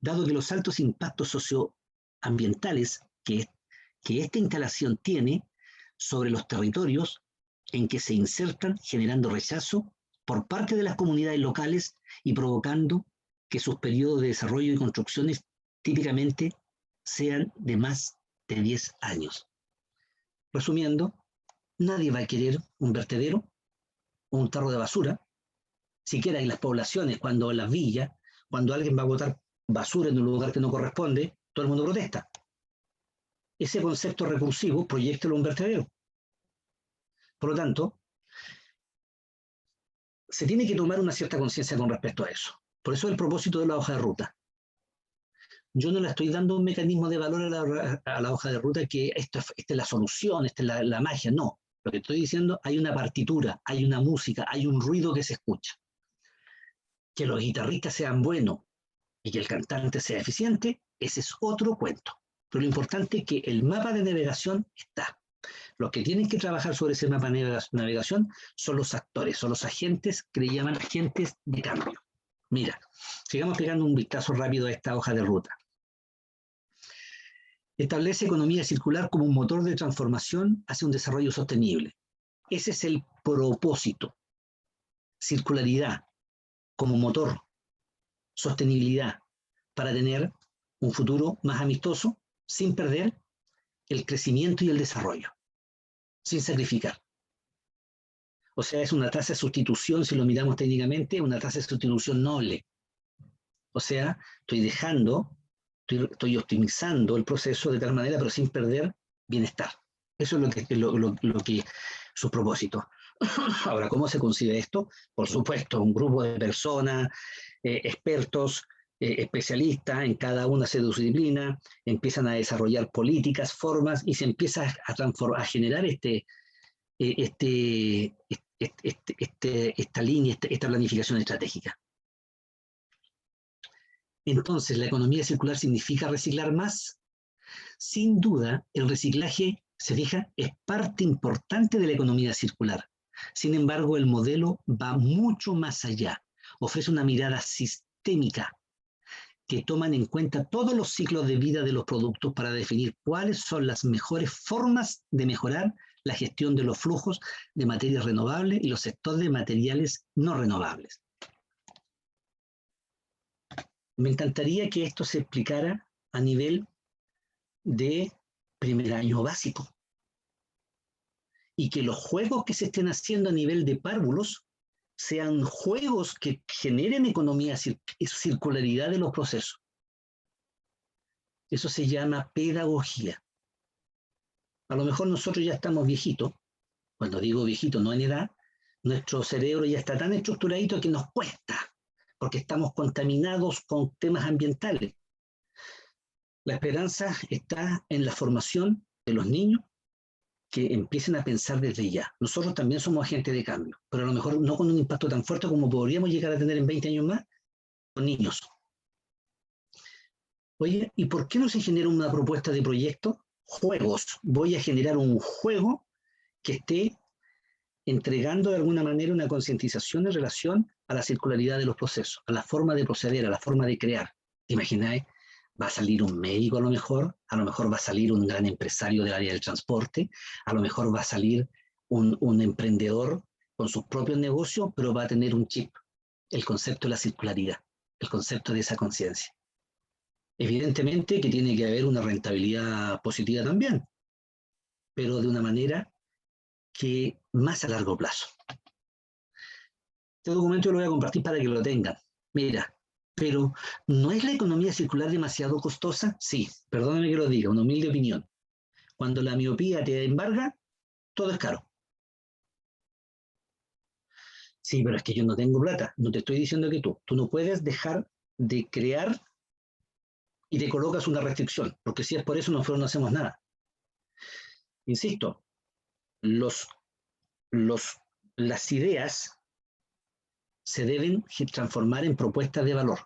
Dado que los altos impactos socioambientales que esta instalación tiene sobre los territorios en que se insertan, generando rechazo por parte de las comunidades locales y provocando que sus periodos de desarrollo y construcciones típicamente sean de más de 10 años. Resumiendo, nadie va a querer un vertedero o un tarro de basura, siquiera en las poblaciones, cuando en las villas, cuando alguien va a botar basura en un lugar que no corresponde, todo el mundo protesta. Ese concepto recursivo, proyéctelo a un vertedero. Por lo tanto, se tiene que tomar una cierta conciencia con respecto a eso. Por eso el propósito de la hoja de ruta. Yo no le estoy dando un mecanismo de valor a la hoja de ruta que esta es la solución, esta es la magia. No, lo que estoy diciendo, hay una partitura, hay una música, hay un ruido que se escucha. Que los guitarristas sean buenos y que el cantante sea eficiente, ese es otro cuento. Pero lo importante es que el mapa de navegación está. Los que tienen que trabajar sobre ese mapa de navegación son los actores, son los agentes que le llaman agentes de cambio. Mira, sigamos pegando un vistazo rápido a esta hoja de ruta. Establece economía circular como un motor de transformación hacia un desarrollo sostenible. Ese es el propósito. Circularidad como motor, sostenibilidad, para tener un futuro más amistoso, sin perder el crecimiento y el desarrollo, sin sacrificar. O sea, es una tasa de sustitución, si lo miramos técnicamente, una tasa de sustitución noble. O sea, estoy optimizando el proceso de tal manera, pero sin perder bienestar. Eso es lo que sus propósitos. Ahora, ¿cómo se concibe esto? Por supuesto, un grupo de personas, expertos, especialistas en cada una de su disciplina, empiezan a desarrollar políticas, formas, y se empieza a generar esta línea, esta planificación estratégica. Entonces, ¿la economía circular significa reciclar más? Sin duda, el reciclaje, se fija, es parte importante de la economía circular. Sin embargo, el modelo va mucho más allá. Ofrece una mirada sistémica que toman en cuenta todos los ciclos de vida de los productos para definir cuáles son las mejores formas de mejorar la gestión de los flujos de materias renovables y los sectores de materiales no renovables. Me encantaría que esto se explicara a nivel de primer año básico y que los juegos que se estén haciendo a nivel de párvulos sean juegos que generen economía, circularidad de los procesos. Eso se llama pedagogía. A lo mejor nosotros ya estamos viejitos. Cuando digo viejito, no en edad, nuestro cerebro ya está tan estructuradito que nos cuesta, porque estamos contaminados con temas ambientales. La esperanza está en la formación de los niños que empiecen a pensar desde ya. Nosotros también somos agentes de cambio, pero a lo mejor no con un impacto tan fuerte como podríamos llegar a tener en 20 años más con niños. Oye, ¿y por qué no se genera una propuesta de proyecto? Juegos. Voy a generar un juego que esté entregando de alguna manera una concientización en relación a la circularidad de los procesos, a la forma de proceder, a la forma de crear. ¿Te imagináis? Va a salir un médico a lo mejor va a salir un gran empresario del área del transporte, a lo mejor va a salir un emprendedor con sus propios negocios, pero va a tener un chip, el concepto de la circularidad, el concepto de esa conciencia. Evidentemente que tiene que haber una rentabilidad positiva también, pero de una manera que más a largo plazo. Este documento lo voy a compartir para que lo tengan. Mira, pero ¿no es la economía circular demasiado costosa? Sí, perdóname que lo diga, una humilde opinión. Cuando la miopía te embarga, todo es caro. Sí, pero es que yo no tengo plata. No te estoy diciendo que tú no puedes dejar de crear y te colocas una restricción, porque si es por eso nosotros no hacemos nada. Insisto, las ideas se deben transformar en propuestas de valor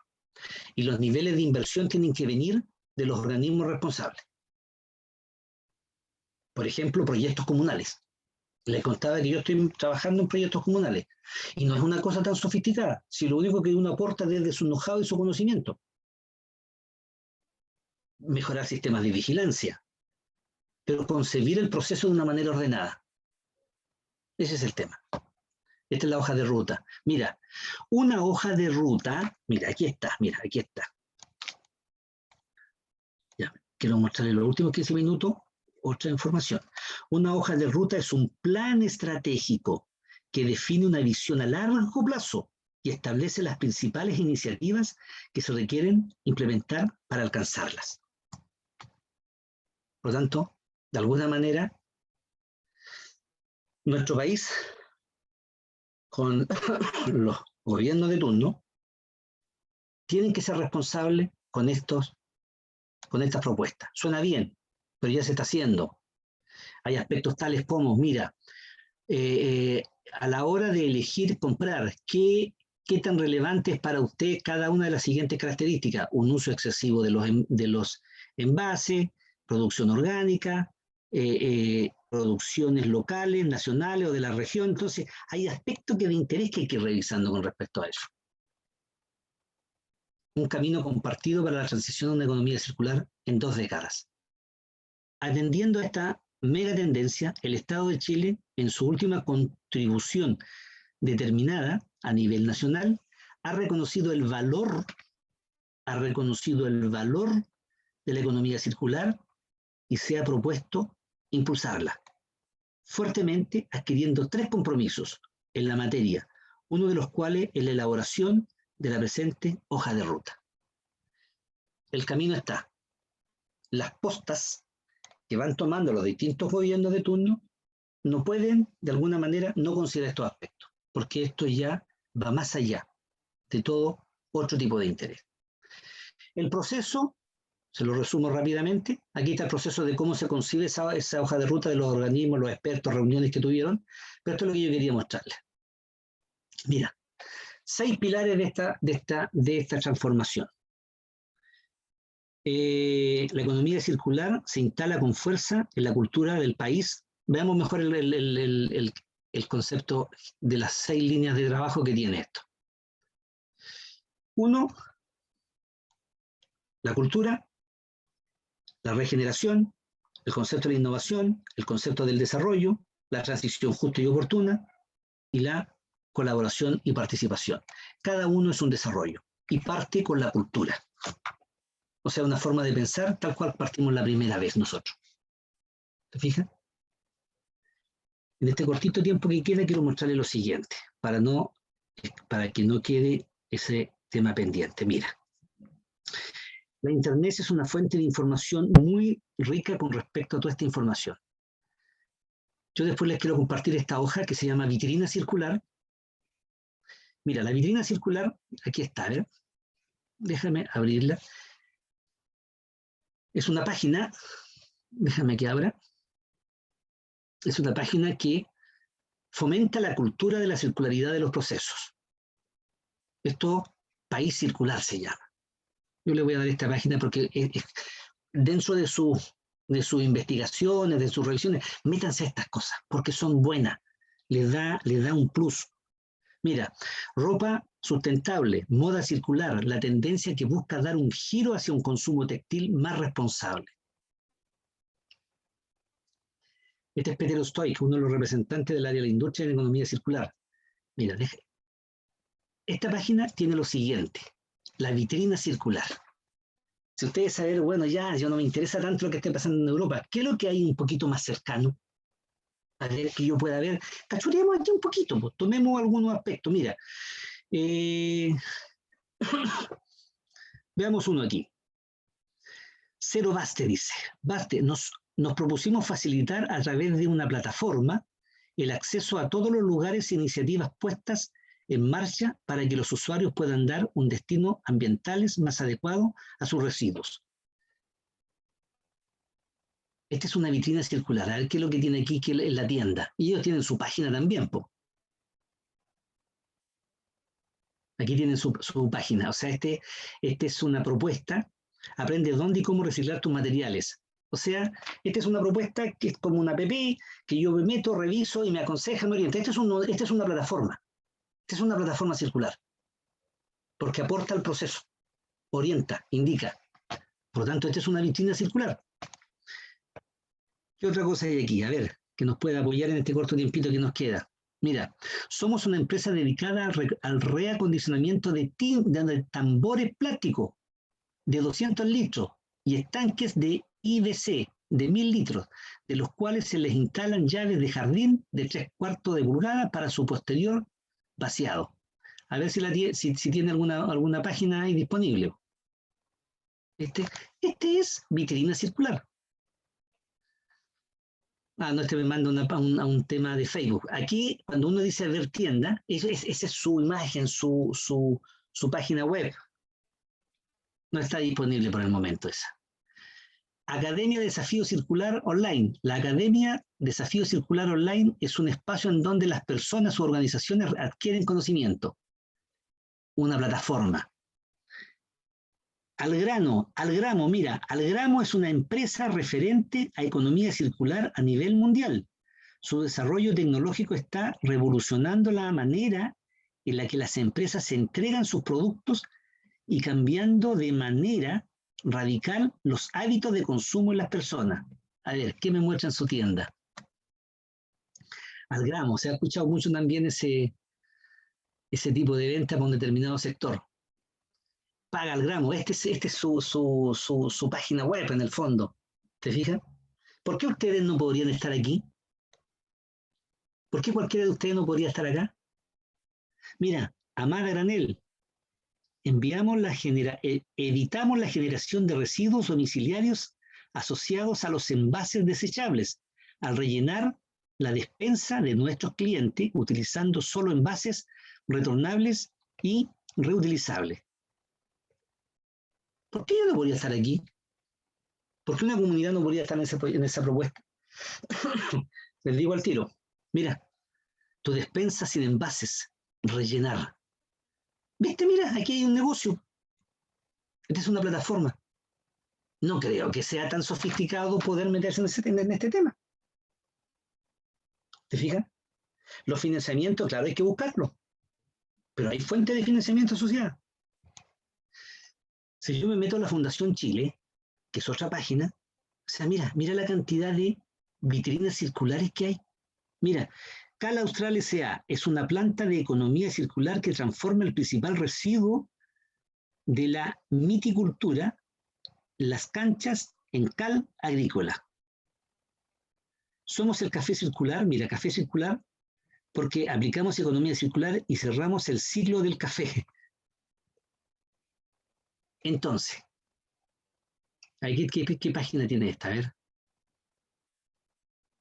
y los niveles de inversión tienen que venir de los organismos responsables. Por ejemplo, proyectos comunales. Les contaba que yo estoy trabajando en proyectos comunales y no es una cosa tan sofisticada, si lo único que uno aporta desde su know-how y su conocimiento. Mejorar sistemas de vigilancia, pero concebir el proceso de una manera ordenada. Ese es el tema. Esta es la hoja de ruta. Mira, una hoja de ruta, mira, aquí está. Ya, quiero mostrarles los últimos 15 minutos, otra información. Una hoja de ruta es un plan estratégico que define una visión a largo plazo y establece las principales iniciativas que se requieren implementar para alcanzarlas. Por lo tanto, de alguna manera, nuestro país, con los gobiernos de turno, tienen que ser responsables con estas propuestas. Suena bien, pero ya se está haciendo. Hay aspectos tales como, mira, a la hora de elegir comprar, ¿qué tan relevante es para usted cada una de las siguientes características? Un uso excesivo de los envases, producción orgánica, producciones locales, nacionales o de la región. Entonces, hay aspectos de interés que hay que ir revisando con respecto a eso. Un camino compartido para la transición a una economía circular en 2 décadas. Atendiendo a esta mega tendencia, el Estado de Chile, en su última contribución determinada a nivel nacional, ha reconocido el valor de la economía circular y se ha propuesto impulsarla fuertemente, adquiriendo 3 compromisos en la materia, uno de los cuales es la elaboración de la presente hoja de ruta. El camino está. Las postas que van tomando los distintos gobiernos de turno no pueden, de alguna manera, no considerar estos aspectos, porque esto ya va más allá de todo otro tipo de interés. El proceso Se lo resumo rápidamente. Aquí está el proceso de cómo se concibe esa hoja de ruta de los organismos, los expertos, reuniones que tuvieron. Pero esto es lo que yo quería mostrarles. Mira, 6 pilares de esta transformación. La economía circular se instala con fuerza en la cultura del país. Veamos mejor el concepto de las 6 líneas de trabajo que tiene esto. 1, la cultura, la regeneración, el concepto de la innovación, el concepto del desarrollo, la transición justa y oportuna y la colaboración y participación. Cada uno es un desarrollo y parte con la cultura. O sea, una forma de pensar tal cual partimos la primera vez nosotros. ¿Te fijas? En este cortito tiempo que queda quiero mostrarles lo siguiente, para que no quede ese tema pendiente. Mira, la Internet es una fuente de información muy rica con respecto a toda esta información. Yo después les quiero compartir esta hoja que se llama vitrina circular. Mira, la vitrina circular, aquí está, ¿eh? Déjame abrirla. Es una página, déjame que abra. Es una página que fomenta la cultura de la circularidad de los procesos. Esto, País Circular se llama. Yo le voy a dar esta página porque dentro de sus investigaciones, de sus revisiones, métanse a estas cosas, porque son buenas, les da un plus. Mira, ropa sustentable, moda circular, la tendencia que busca dar un giro hacia un consumo textil más responsable. Este es Peter Stoik, uno de los representantes del área de la industria y la economía circular. Mira, esta página tiene lo siguiente, la vitrina circular. Si ustedes saben, bueno, ya, yo no me interesa tanto lo que esté pasando en Europa, ¿qué es lo que hay un poquito más cercano? A ver, que yo pueda ver, cachureemos aquí un poquito, pues, tomemos algunos aspectos. Mira, veamos uno aquí. Cero Baste dice, Baste, nos propusimos facilitar a través de una plataforma el acceso a todos los lugares e iniciativas puestas en marcha para que los usuarios puedan dar un destino ambientales más adecuado a sus residuos. Esta es una vitrina circular. A ver qué es lo que tiene aquí en la tienda. Y ellos tienen su página también, po. Aquí tienen su página. O sea, este es una propuesta. Aprende dónde y cómo reciclar tus materiales. O sea, esta es una propuesta que es como una app que yo me meto, reviso y me aconseja, me orienta. Esta es una plataforma. Esta es una plataforma circular. Porque aporta al proceso. Orienta, indica. Por lo tanto, esta es una vitrina circular. ¿Qué otra cosa hay aquí? A ver, que nos pueda apoyar en este corto tiempito que nos queda. Mira, somos una empresa dedicada al reacondicionamiento de tambores plásticos de 200 litros y estanques de IBC de 1000 litros, de los cuales se les instalan llaves de jardín de 3/4 de pulgada para su posterior vaciado. A ver si tiene alguna página ahí disponible. Este es vitrina circular. No, me manda a un tema de Facebook. Aquí, cuando uno dice ver tienda, esa es su imagen, su página web. No está disponible por el momento esa. Academia Desafío Circular Online. La Academia Desafío Circular Online es un espacio en donde las personas u organizaciones adquieren conocimiento. Una plataforma. Algramo, mira, Algramo es una empresa referente a economía circular a nivel mundial. Su desarrollo tecnológico está revolucionando la manera en la que las empresas se entregan sus productos y cambiando de manera radical los hábitos de consumo en las personas. A ver, ¿qué me muestra en su tienda? Algramo, se ha escuchado mucho también ese tipo de venta para un determinado sector. Paga al gramo, este es su página web en el fondo, ¿te fijas? ¿Por qué ustedes no podrían estar aquí? ¿Por qué cualquiera de ustedes no podría estar acá? Mira, Amada Granel, evitamos la generación de residuos domiciliarios asociados a los envases desechables, al rellenar la despensa de nuestros clientes utilizando solo envases retornables y reutilizables. ¿Por qué yo no podría estar aquí? ¿Por qué una comunidad no podría estar en esa propuesta? Les digo al tiro, mira, tu despensa sin envases, rellenar. ¿Viste? Mira, aquí hay un negocio. Esta es una plataforma. No creo que sea tan sofisticado poder meterse en este tema. ¿Te fijas? Los financiamientos, claro, hay que buscarlos. Pero hay fuentes de financiamiento asociadas. Si yo me meto a la Fundación Chile, que es otra página, o sea, mira la cantidad de vitrinas circulares que hay. Mira, Cal Austral S.A. es una planta de economía circular que transforma el principal residuo de la miticultura, las canchas, en cal agrícola. Somos el café circular, mira, café circular, porque aplicamos economía circular y cerramos el ciclo del café. Entonces, ¿qué página tiene esta? A ver.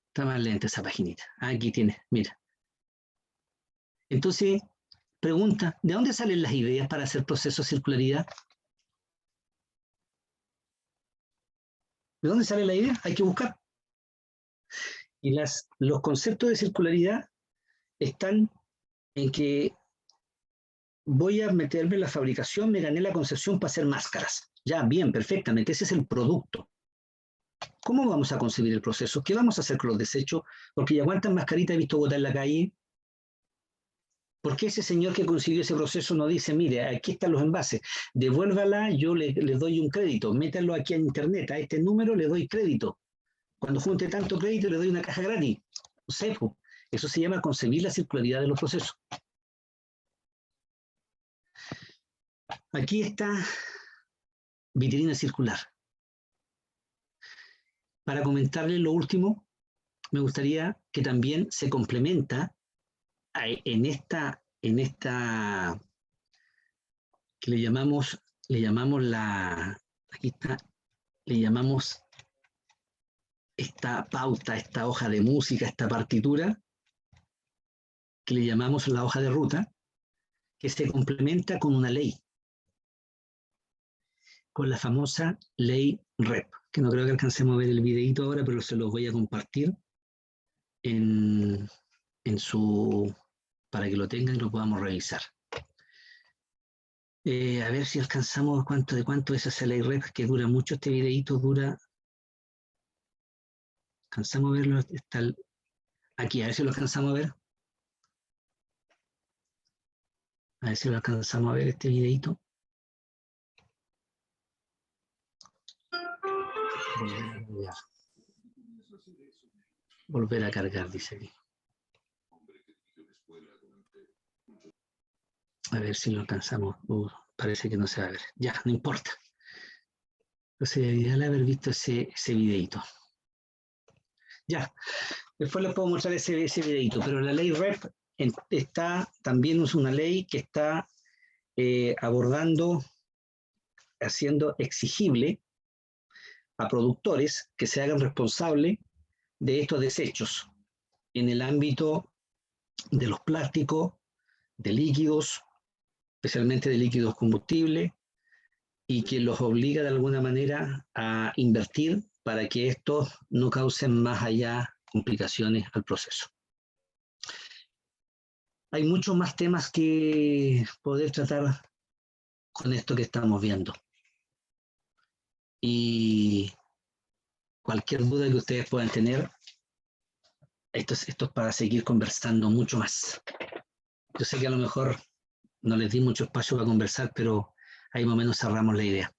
Está más lenta esa paginita. Aquí tiene, mira. Entonces, pregunta, ¿de dónde salen las ideas para hacer procesos de circularidad? ¿De dónde sale la idea? Hay que buscar. Y los conceptos de circularidad están en que voy a meterme en la fabricación, me gané la concesión para hacer máscaras. Ya, bien, perfectamente, ese es el producto. ¿Cómo vamos a concebir el proceso? ¿Qué vamos a hacer con los desechos? Porque ya cuántas mascaritas he visto botar en la calle. ¿Por qué ese señor que consiguió ese proceso no dice, mire, aquí están los envases, devuélvala, yo le doy un crédito, métalo aquí a internet, a este número le doy crédito. Cuando junte tanto crédito le doy una caja gratis. No sé, eso se llama concebir la circularidad de los procesos. Aquí está vitrina circular. Para comentarles lo último, me gustaría que también se complementa en esta que le llamamos aquí está, le llamamos esta pauta, esta hoja de música, esta partitura, que le llamamos la hoja de ruta, que se complementa con una ley, con la famosa ley REP, que no creo que alcancemos a ver el videito ahora, pero se los voy a compartir para que lo tengan y lo podamos revisar. A ver si alcanzamos de cuánto es esa ley REP, que dura mucho. Este videito dura. ¿Alcanzamos a verlo? Está aquí, a ver si lo alcanzamos a ver. A ver si lo alcanzamos a ver este videito. Volver a cargar, dice aquí. A ver si lo alcanzamos. Parece que no se va a ver. Ya, no importa. Entonces, ideal haber visto ese videito. Ya, después les puedo mostrar ese videito, pero la ley REP también es una ley que está abordando, haciendo exigible a productores que se hagan responsables de estos desechos en el ámbito de los plásticos, de líquidos, especialmente de líquidos combustibles, y que los obliga de alguna manera a invertir para que estos no causen más allá complicaciones al proceso. Hay muchos más temas que poder tratar con esto que estamos viendo. Y cualquier duda que ustedes puedan tener, esto es para seguir conversando mucho más. Yo sé que a lo mejor no les di mucho espacio para conversar, pero ahí más o menos cerramos la idea.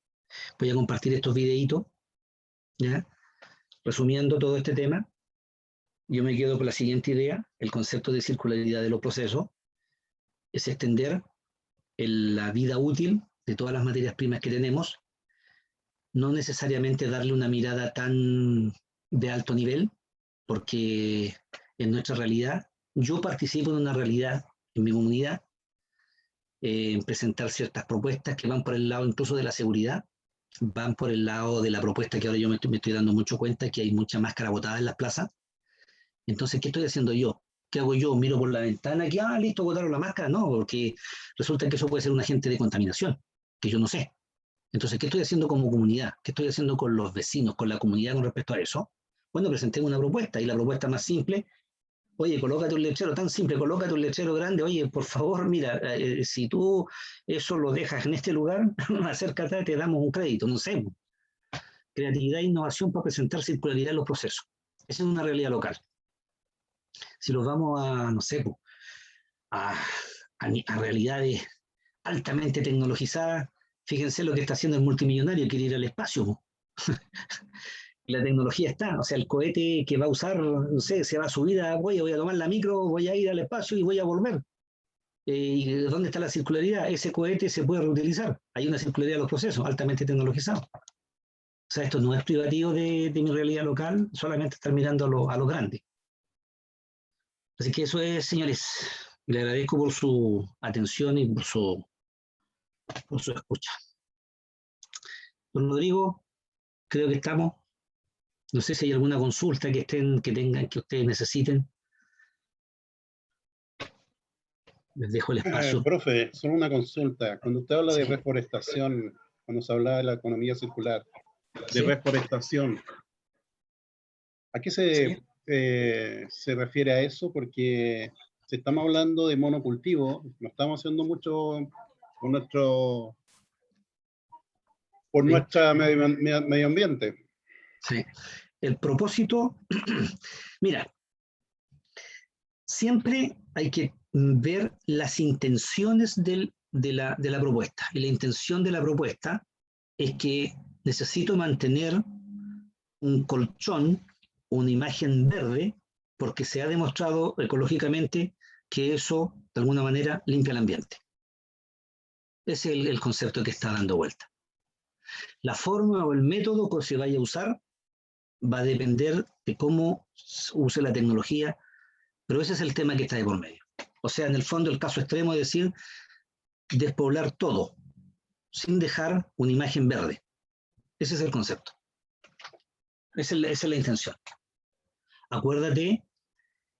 Voy a compartir estos videitos, ¿ya? Resumiendo todo este tema, yo me quedo con la siguiente idea. El concepto de circularidad de los procesos es extender la vida útil de todas las materias primas que tenemos, no necesariamente darle una mirada tan de alto nivel, porque en nuestra realidad, yo participo en una realidad en mi comunidad, en presentar ciertas propuestas que van por el lado incluso de la seguridad, van por el lado de la propuesta que ahora yo me estoy dando mucho cuenta que hay mucha máscara botada en las plazas. Entonces, ¿qué estoy haciendo yo? ¿Qué hago yo? Miro por la ventana que, listo, botaron la máscara. No, porque resulta que eso puede ser un agente de contaminación, que yo no sé. Entonces, ¿qué estoy haciendo como comunidad? ¿Qué estoy haciendo con los vecinos, con la comunidad con respecto a eso? Bueno, presenté una propuesta y la propuesta más simple, oye, colócate un letrero tan simple, colócate un letrero grande, oye, por favor, mira, si tú eso lo dejas en este lugar, acércate, te damos un crédito, no sé. Creatividad e innovación para presentar circularidad en los procesos. Esa es una realidad local. Si los vamos a, no sé, a realidades altamente tecnologizadas, fíjense lo que está haciendo el multimillonario, quiere ir al espacio. La tecnología está, o sea, el cohete que va a usar, no sé, se va a subir a, voy a tomar la micro, voy a ir al espacio y voy a volver. ¿Y dónde está la circularidad? Ese cohete se puede reutilizar. Hay una circularidad de los procesos, altamente tenologizados. O sea, esto no es privativo de mi realidad local, solamente estar mirando a lo grande. Así que eso es, señores. Le agradezco por su atención y por su escucha. Don Rodrigo, creo que estamos. No sé si hay alguna consulta que tengan, que ustedes necesiten. Les dejo el espacio.
Profe, solo una consulta. Cuando usted habla de
Sí.
reforestación, cuando se habla de la economía circular, de
Sí.
reforestación, ¿a qué se refiere a eso? Porque si estamos hablando de monocultivo, no estamos haciendo mucho por nuestra medio ambiente.
Sí. El propósito, mira, siempre hay que ver las intenciones de la propuesta. Y la intención de la propuesta es que necesito mantener un colchón, una imagen verde, porque se ha demostrado ecológicamente que eso, de alguna manera, limpia el ambiente. Ese es el concepto que está dando vuelta. La forma o el método que se vaya a usar va a depender de cómo use la tecnología, pero ese es el tema que está de por medio. O sea, en el fondo, el caso extremo es decir, despoblar todo, sin dejar una imagen verde. Ese es el concepto. Esa es la intención. Acuérdate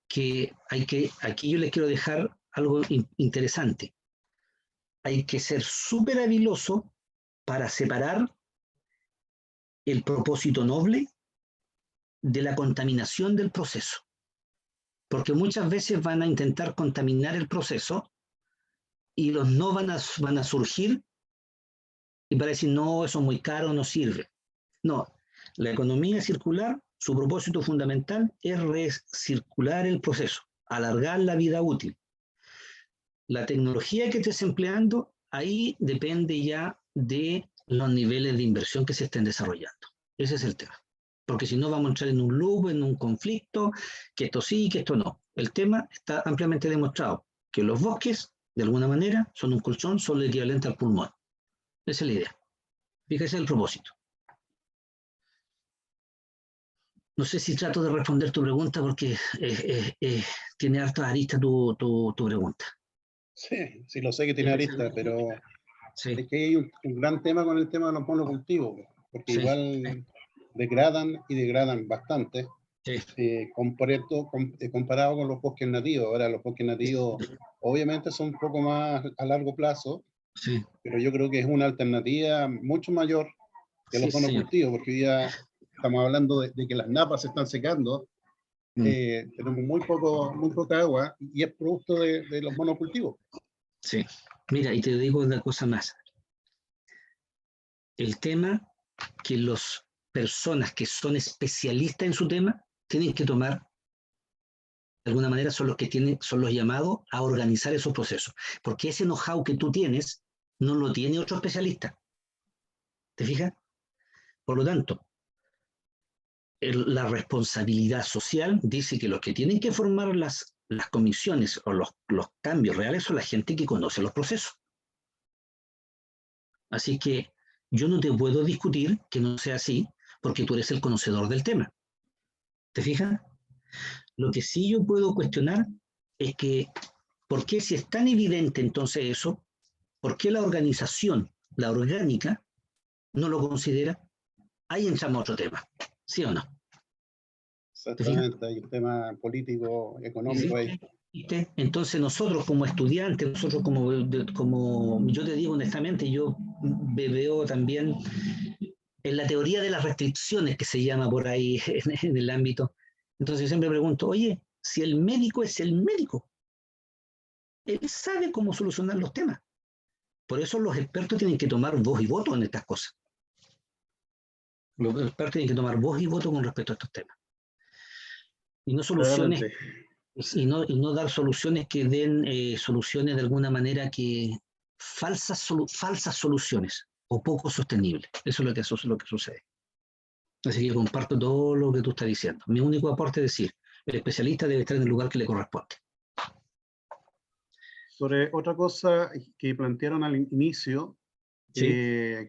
que aquí yo les quiero dejar algo interesante. Hay que ser súper habiloso para separar el propósito noble de la contaminación del proceso. Porque muchas veces van a intentar contaminar el proceso y los no van a surgir y para decir, no, eso es muy caro, no sirve. No, la economía circular, su propósito fundamental es recircular el proceso, alargar la vida útil. La tecnología que estés empleando, ahí depende ya de los niveles de inversión que se estén desarrollando. Ese es el tema. Porque si no vamos a entrar en un loop, en un conflicto, que esto sí, que esto no. El tema está ampliamente demostrado, que los bosques, de alguna manera, son un colchón, son el equivalente al pulmón. Esa es la idea. Fíjese el propósito. No sé si trato de responder tu pregunta porque tiene hartas aristas tu pregunta.
Sí, sí lo sé que tiene arista, pero
Sí.
es que hay un gran tema con el tema de los monocultivos, porque
Sí.
igual degradan bastante.
Sí.
Comparado con los bosques nativos. Ahora, los bosques nativos obviamente son un poco más a largo plazo,
Sí.
pero yo creo que es una alternativa mucho mayor que los
Sí,
monocultivos, porque hoy ya estamos hablando de que las napas se están secando, tenemos muy poca agua y es producto de los monocultivos.
Sí. Mira, y te digo una cosa más. El tema que las personas que son especialistas en su tema tienen que tomar, de alguna manera son los llamados a organizar esos procesos. Porque ese know-how que tú tienes no lo tiene otro especialista. ¿Te fijas? Por lo tanto, la responsabilidad social dice que los que tienen que formar las comisiones o los cambios reales son la gente que conoce los procesos. Así que yo no te puedo discutir que no sea así porque tú eres el conocedor del tema. ¿Te fijas? Lo que sí yo puedo cuestionar es que, ¿por qué si es tan evidente entonces eso? ¿Por qué la organización, la orgánica, no lo considera? Ahí entramos a otro tema, ¿sí o no?
Exactamente, hay un tema político, económico ahí.
¿Viste? Entonces nosotros como estudiantes, nosotros como yo te digo honestamente, yo veo también en la teoría de las restricciones que se llama por ahí en el ámbito. Entonces yo siempre pregunto, oye, si el médico es el médico, él sabe cómo solucionar los temas. Por eso los expertos tienen que tomar voz y voto en estas cosas. Los expertos tienen que tomar voz y voto con respecto a estos temas. Y no soluciones,
Claramente.
y no dar soluciones que den soluciones de alguna manera que falsas soluciones o poco sostenibles. Eso es lo que sucede. Así que comparto todo lo que tú estás diciendo. Mi único aporte es decir, el especialista debe estar en el lugar que le corresponde.
Sobre otra cosa que plantearon al inicio,
¿Sí?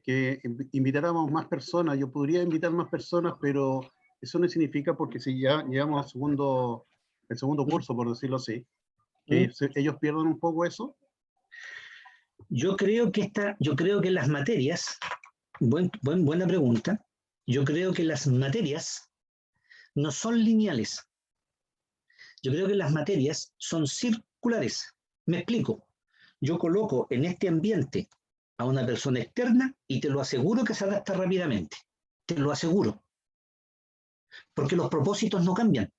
que invitáramos más personas. Yo podría invitar más personas, pero eso no significa, porque si ya llevamos el segundo curso, por decirlo así, que ellos pierdan un poco eso.
Yo creo que las materias, buena pregunta, yo creo que las materias no son lineales. Yo creo que las materias son circulares. Me explico. Yo coloco en este ambiente a una persona externa y te lo aseguro que se adapta rápidamente. Te lo aseguro. Porque los propósitos no cambian.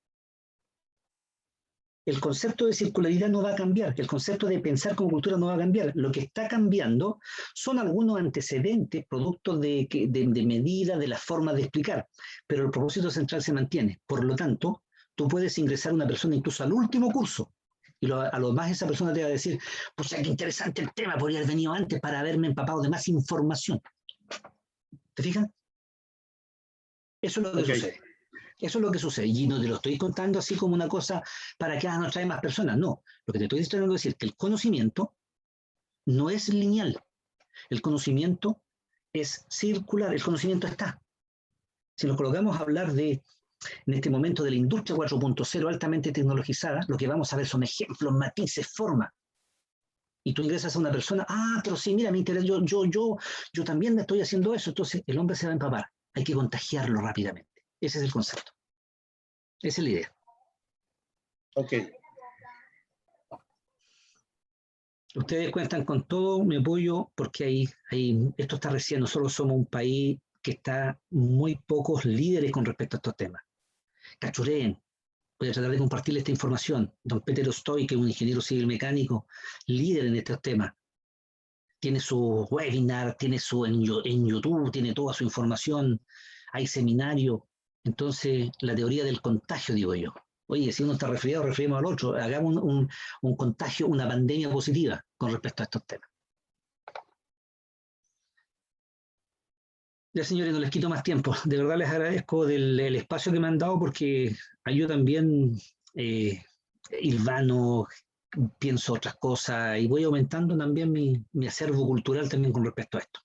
El concepto de circularidad no va a cambiar, el concepto de pensar como cultura no va a cambiar. Lo que está cambiando son algunos antecedentes, productos de medida, de la forma de explicar, pero el propósito central se mantiene. Por lo tanto, tú puedes ingresar a una persona incluso al último curso, y a lo más esa persona te va a decir, pues qué interesante el tema, podría haber venido antes para haberme empapado de más información. ¿Te fijas? Eso es lo que sucede. Eso es lo que sucede. Y no te lo estoy contando así como una cosa para que nos trae más personas. No. Lo que te estoy tratando de decir es que el conocimiento no es lineal. El conocimiento es circular. El conocimiento está. Si nos colocamos a hablar en este momento de la industria 4.0 altamente tecnologizada, lo que vamos a ver son ejemplos, matices, formas. Y tú ingresas a una persona, pero sí, mira, me interesa, yo también estoy haciendo eso. Entonces el hombre se va a empapar. Hay que contagiarlo rápidamente. Ese es el concepto. Esa es la idea.
Ok.
Ustedes cuentan con todo mi apoyo porque esto está recién, nosotros somos un país que está muy pocos líderes con respecto a estos temas. Cachurén, voy a tratar de compartirle esta información. Don Peter Ostoy, que es un ingeniero civil mecánico, líder en estos temas. Tiene su webinar, tiene en YouTube, tiene toda su información, hay seminario. Entonces, la teoría del contagio, digo yo. Oye, si uno está resfriado, resfriemos al otro. Hagamos un contagio, una pandemia positiva con respecto a estos temas. Ya, señores, no les quito más tiempo. De verdad les agradezco el espacio que me han dado porque yo también hilvano, pienso otras cosas y voy aumentando también mi acervo cultural también con respecto a esto.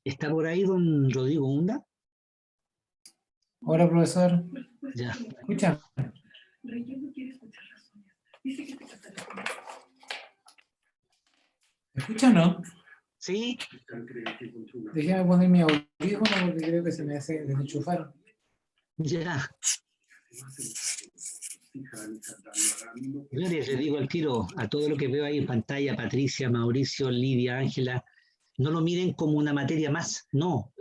¿Está por ahí don Rodrigo Hunda?
Hola, profesor.
Ya.
¿Escucha? ¿Me escucha o no?
Sí.
Déjame poner mi audífono porque creo que se me hace desenchufar.
Ya. Señores, les digo al tiro a todo lo que veo ahí en pantalla, Patricia, Mauricio, Lidia, Ángela, no lo miren como una materia más, no,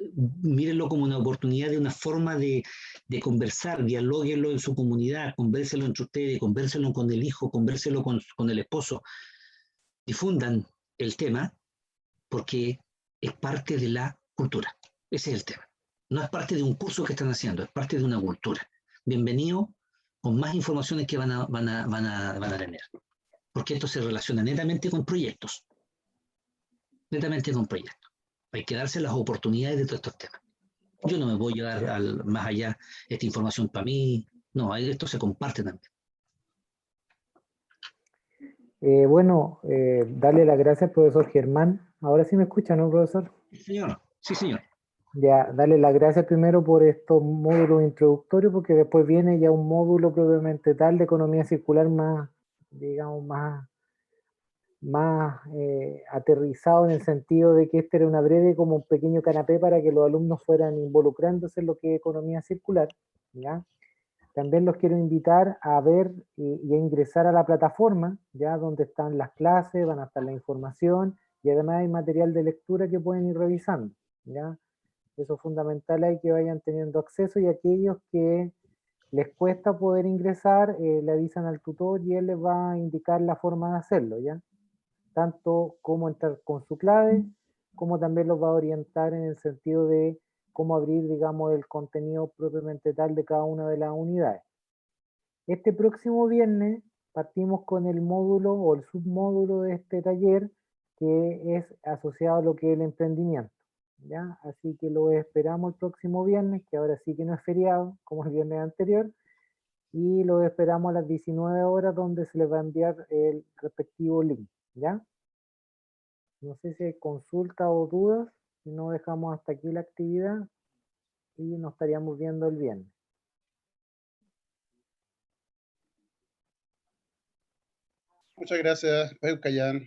mírenlo como una oportunidad de una forma de conversar, dialóguenlo en su comunidad, convérselo entre ustedes, convérselo con el hijo, convérselo con el esposo, difundan el tema porque es parte de la cultura, ese es el tema. No es parte de un curso que están haciendo, es parte de una cultura. Bienvenido con más informaciones que van a tener, porque esto se relaciona netamente con proyectos. Netamente con proyectos. Hay que darse las oportunidades de todos estos temas. Yo no me voy a llevar más allá esta información para mí. No, esto se comparte también.
Bueno, darle las gracias al profesor Germán. Ahora sí me escucha, ¿no, profesor?
Sí, señor. Sí, señor.
Ya, darle las gracias primero por estos módulos introductorios, porque después viene ya un módulo propiamente tal de economía circular más, digamos, más aterrizado en el sentido de que este era una breve, como un pequeño canapé para que los alumnos fueran involucrándose en lo que es economía circular, ¿ya? También los quiero invitar a ver y a ingresar a la plataforma, ya donde están las clases, van a estar la información, y además hay material de lectura que pueden ir revisando, ¿ya? Eso es fundamental ahí, que vayan teniendo acceso, y aquellos que les cuesta poder ingresar, le avisan al tutor y él les va a indicar la forma de hacerlo, ¿ya? Tanto cómo entrar con su clave, como también los va a orientar en el sentido de cómo abrir, digamos, el contenido propiamente tal de cada una de las unidades. Este próximo viernes partimos con el módulo o el submódulo de este taller, que es asociado a lo que es el emprendimiento, ¿ya? Así que lo esperamos el próximo viernes, que ahora sí que no es feriado, como el viernes anterior, y lo esperamos a las 19 horas, donde se les va a enviar el respectivo link, ¿ya? No sé si hay consultas o dudas, si no dejamos hasta aquí la actividad y nos estaríamos viendo el viernes.
Muchas gracias, Peucayán.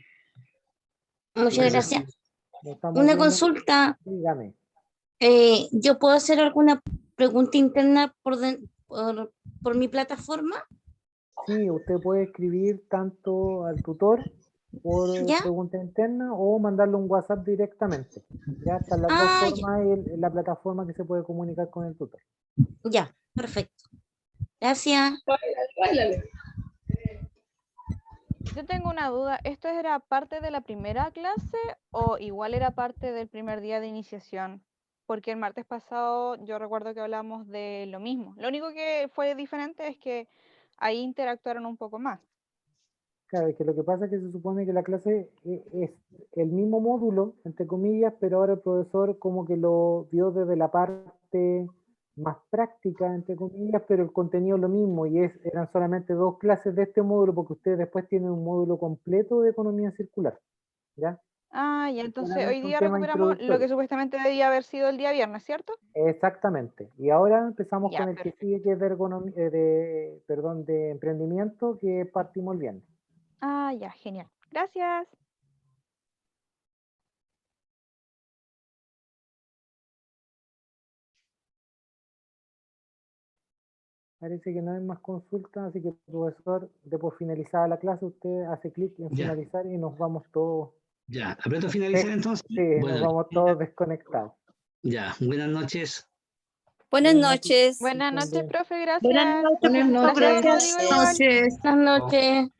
Muchas gracias.
Nos estamos
Una
viendo.
consulta.
Dígame.
¿Yo puedo hacer alguna pregunta interna por mi plataforma?
Sí, usted puede escribir tanto al tutor por
¿Ya?
pregunta interna o mandarle un WhatsApp directamente. Ya están las dos
Ah, ya.
formas en la plataforma que se puede comunicar con el tutor.
Ya, perfecto. Gracias.
Yo tengo una duda, ¿esto era parte de la primera clase o igual era parte del primer día de iniciación? Porque el martes pasado yo recuerdo que hablamos de lo mismo. Lo único que fue diferente es que ahí interactuaron un poco más.
Claro, es que lo que pasa es que se supone que la clase es el mismo módulo, entre comillas, pero ahora el profesor como que lo vio desde la parte más práctica, entre comillas, pero el contenido es lo mismo, y eran solamente 2 clases de este módulo, porque ustedes después tienen un módulo completo de economía circular, ¿ya?
Ah, ya, entonces hoy
Solamente un
día
tema
recuperamos lo que
introductorio.
supuestamente debía haber sido el día viernes, ¿cierto?
Exactamente. Y ahora empezamos
Ya,
con el que
perfecto.
sigue, que es de emprendimiento, que partimos el viernes.
Ah, ya, genial. Gracias.
Parece que no hay más consultas, así que, profesor, de por finalizada la clase, usted hace clic en
Ya,
finalizar y nos vamos todos.
ya. ¿Aprieto a finalizar entonces?
Sí, nos
Bueno,
vamos todos desconectados.
ya. Buenas noches.
Buenas noches.
Buenas
Estén
noches,
bien.
profe,
Buenas
gracias.
noches,
Buenas
profesor.
Gracias,
noches.
Rodrigo, igual.
Buenas noches.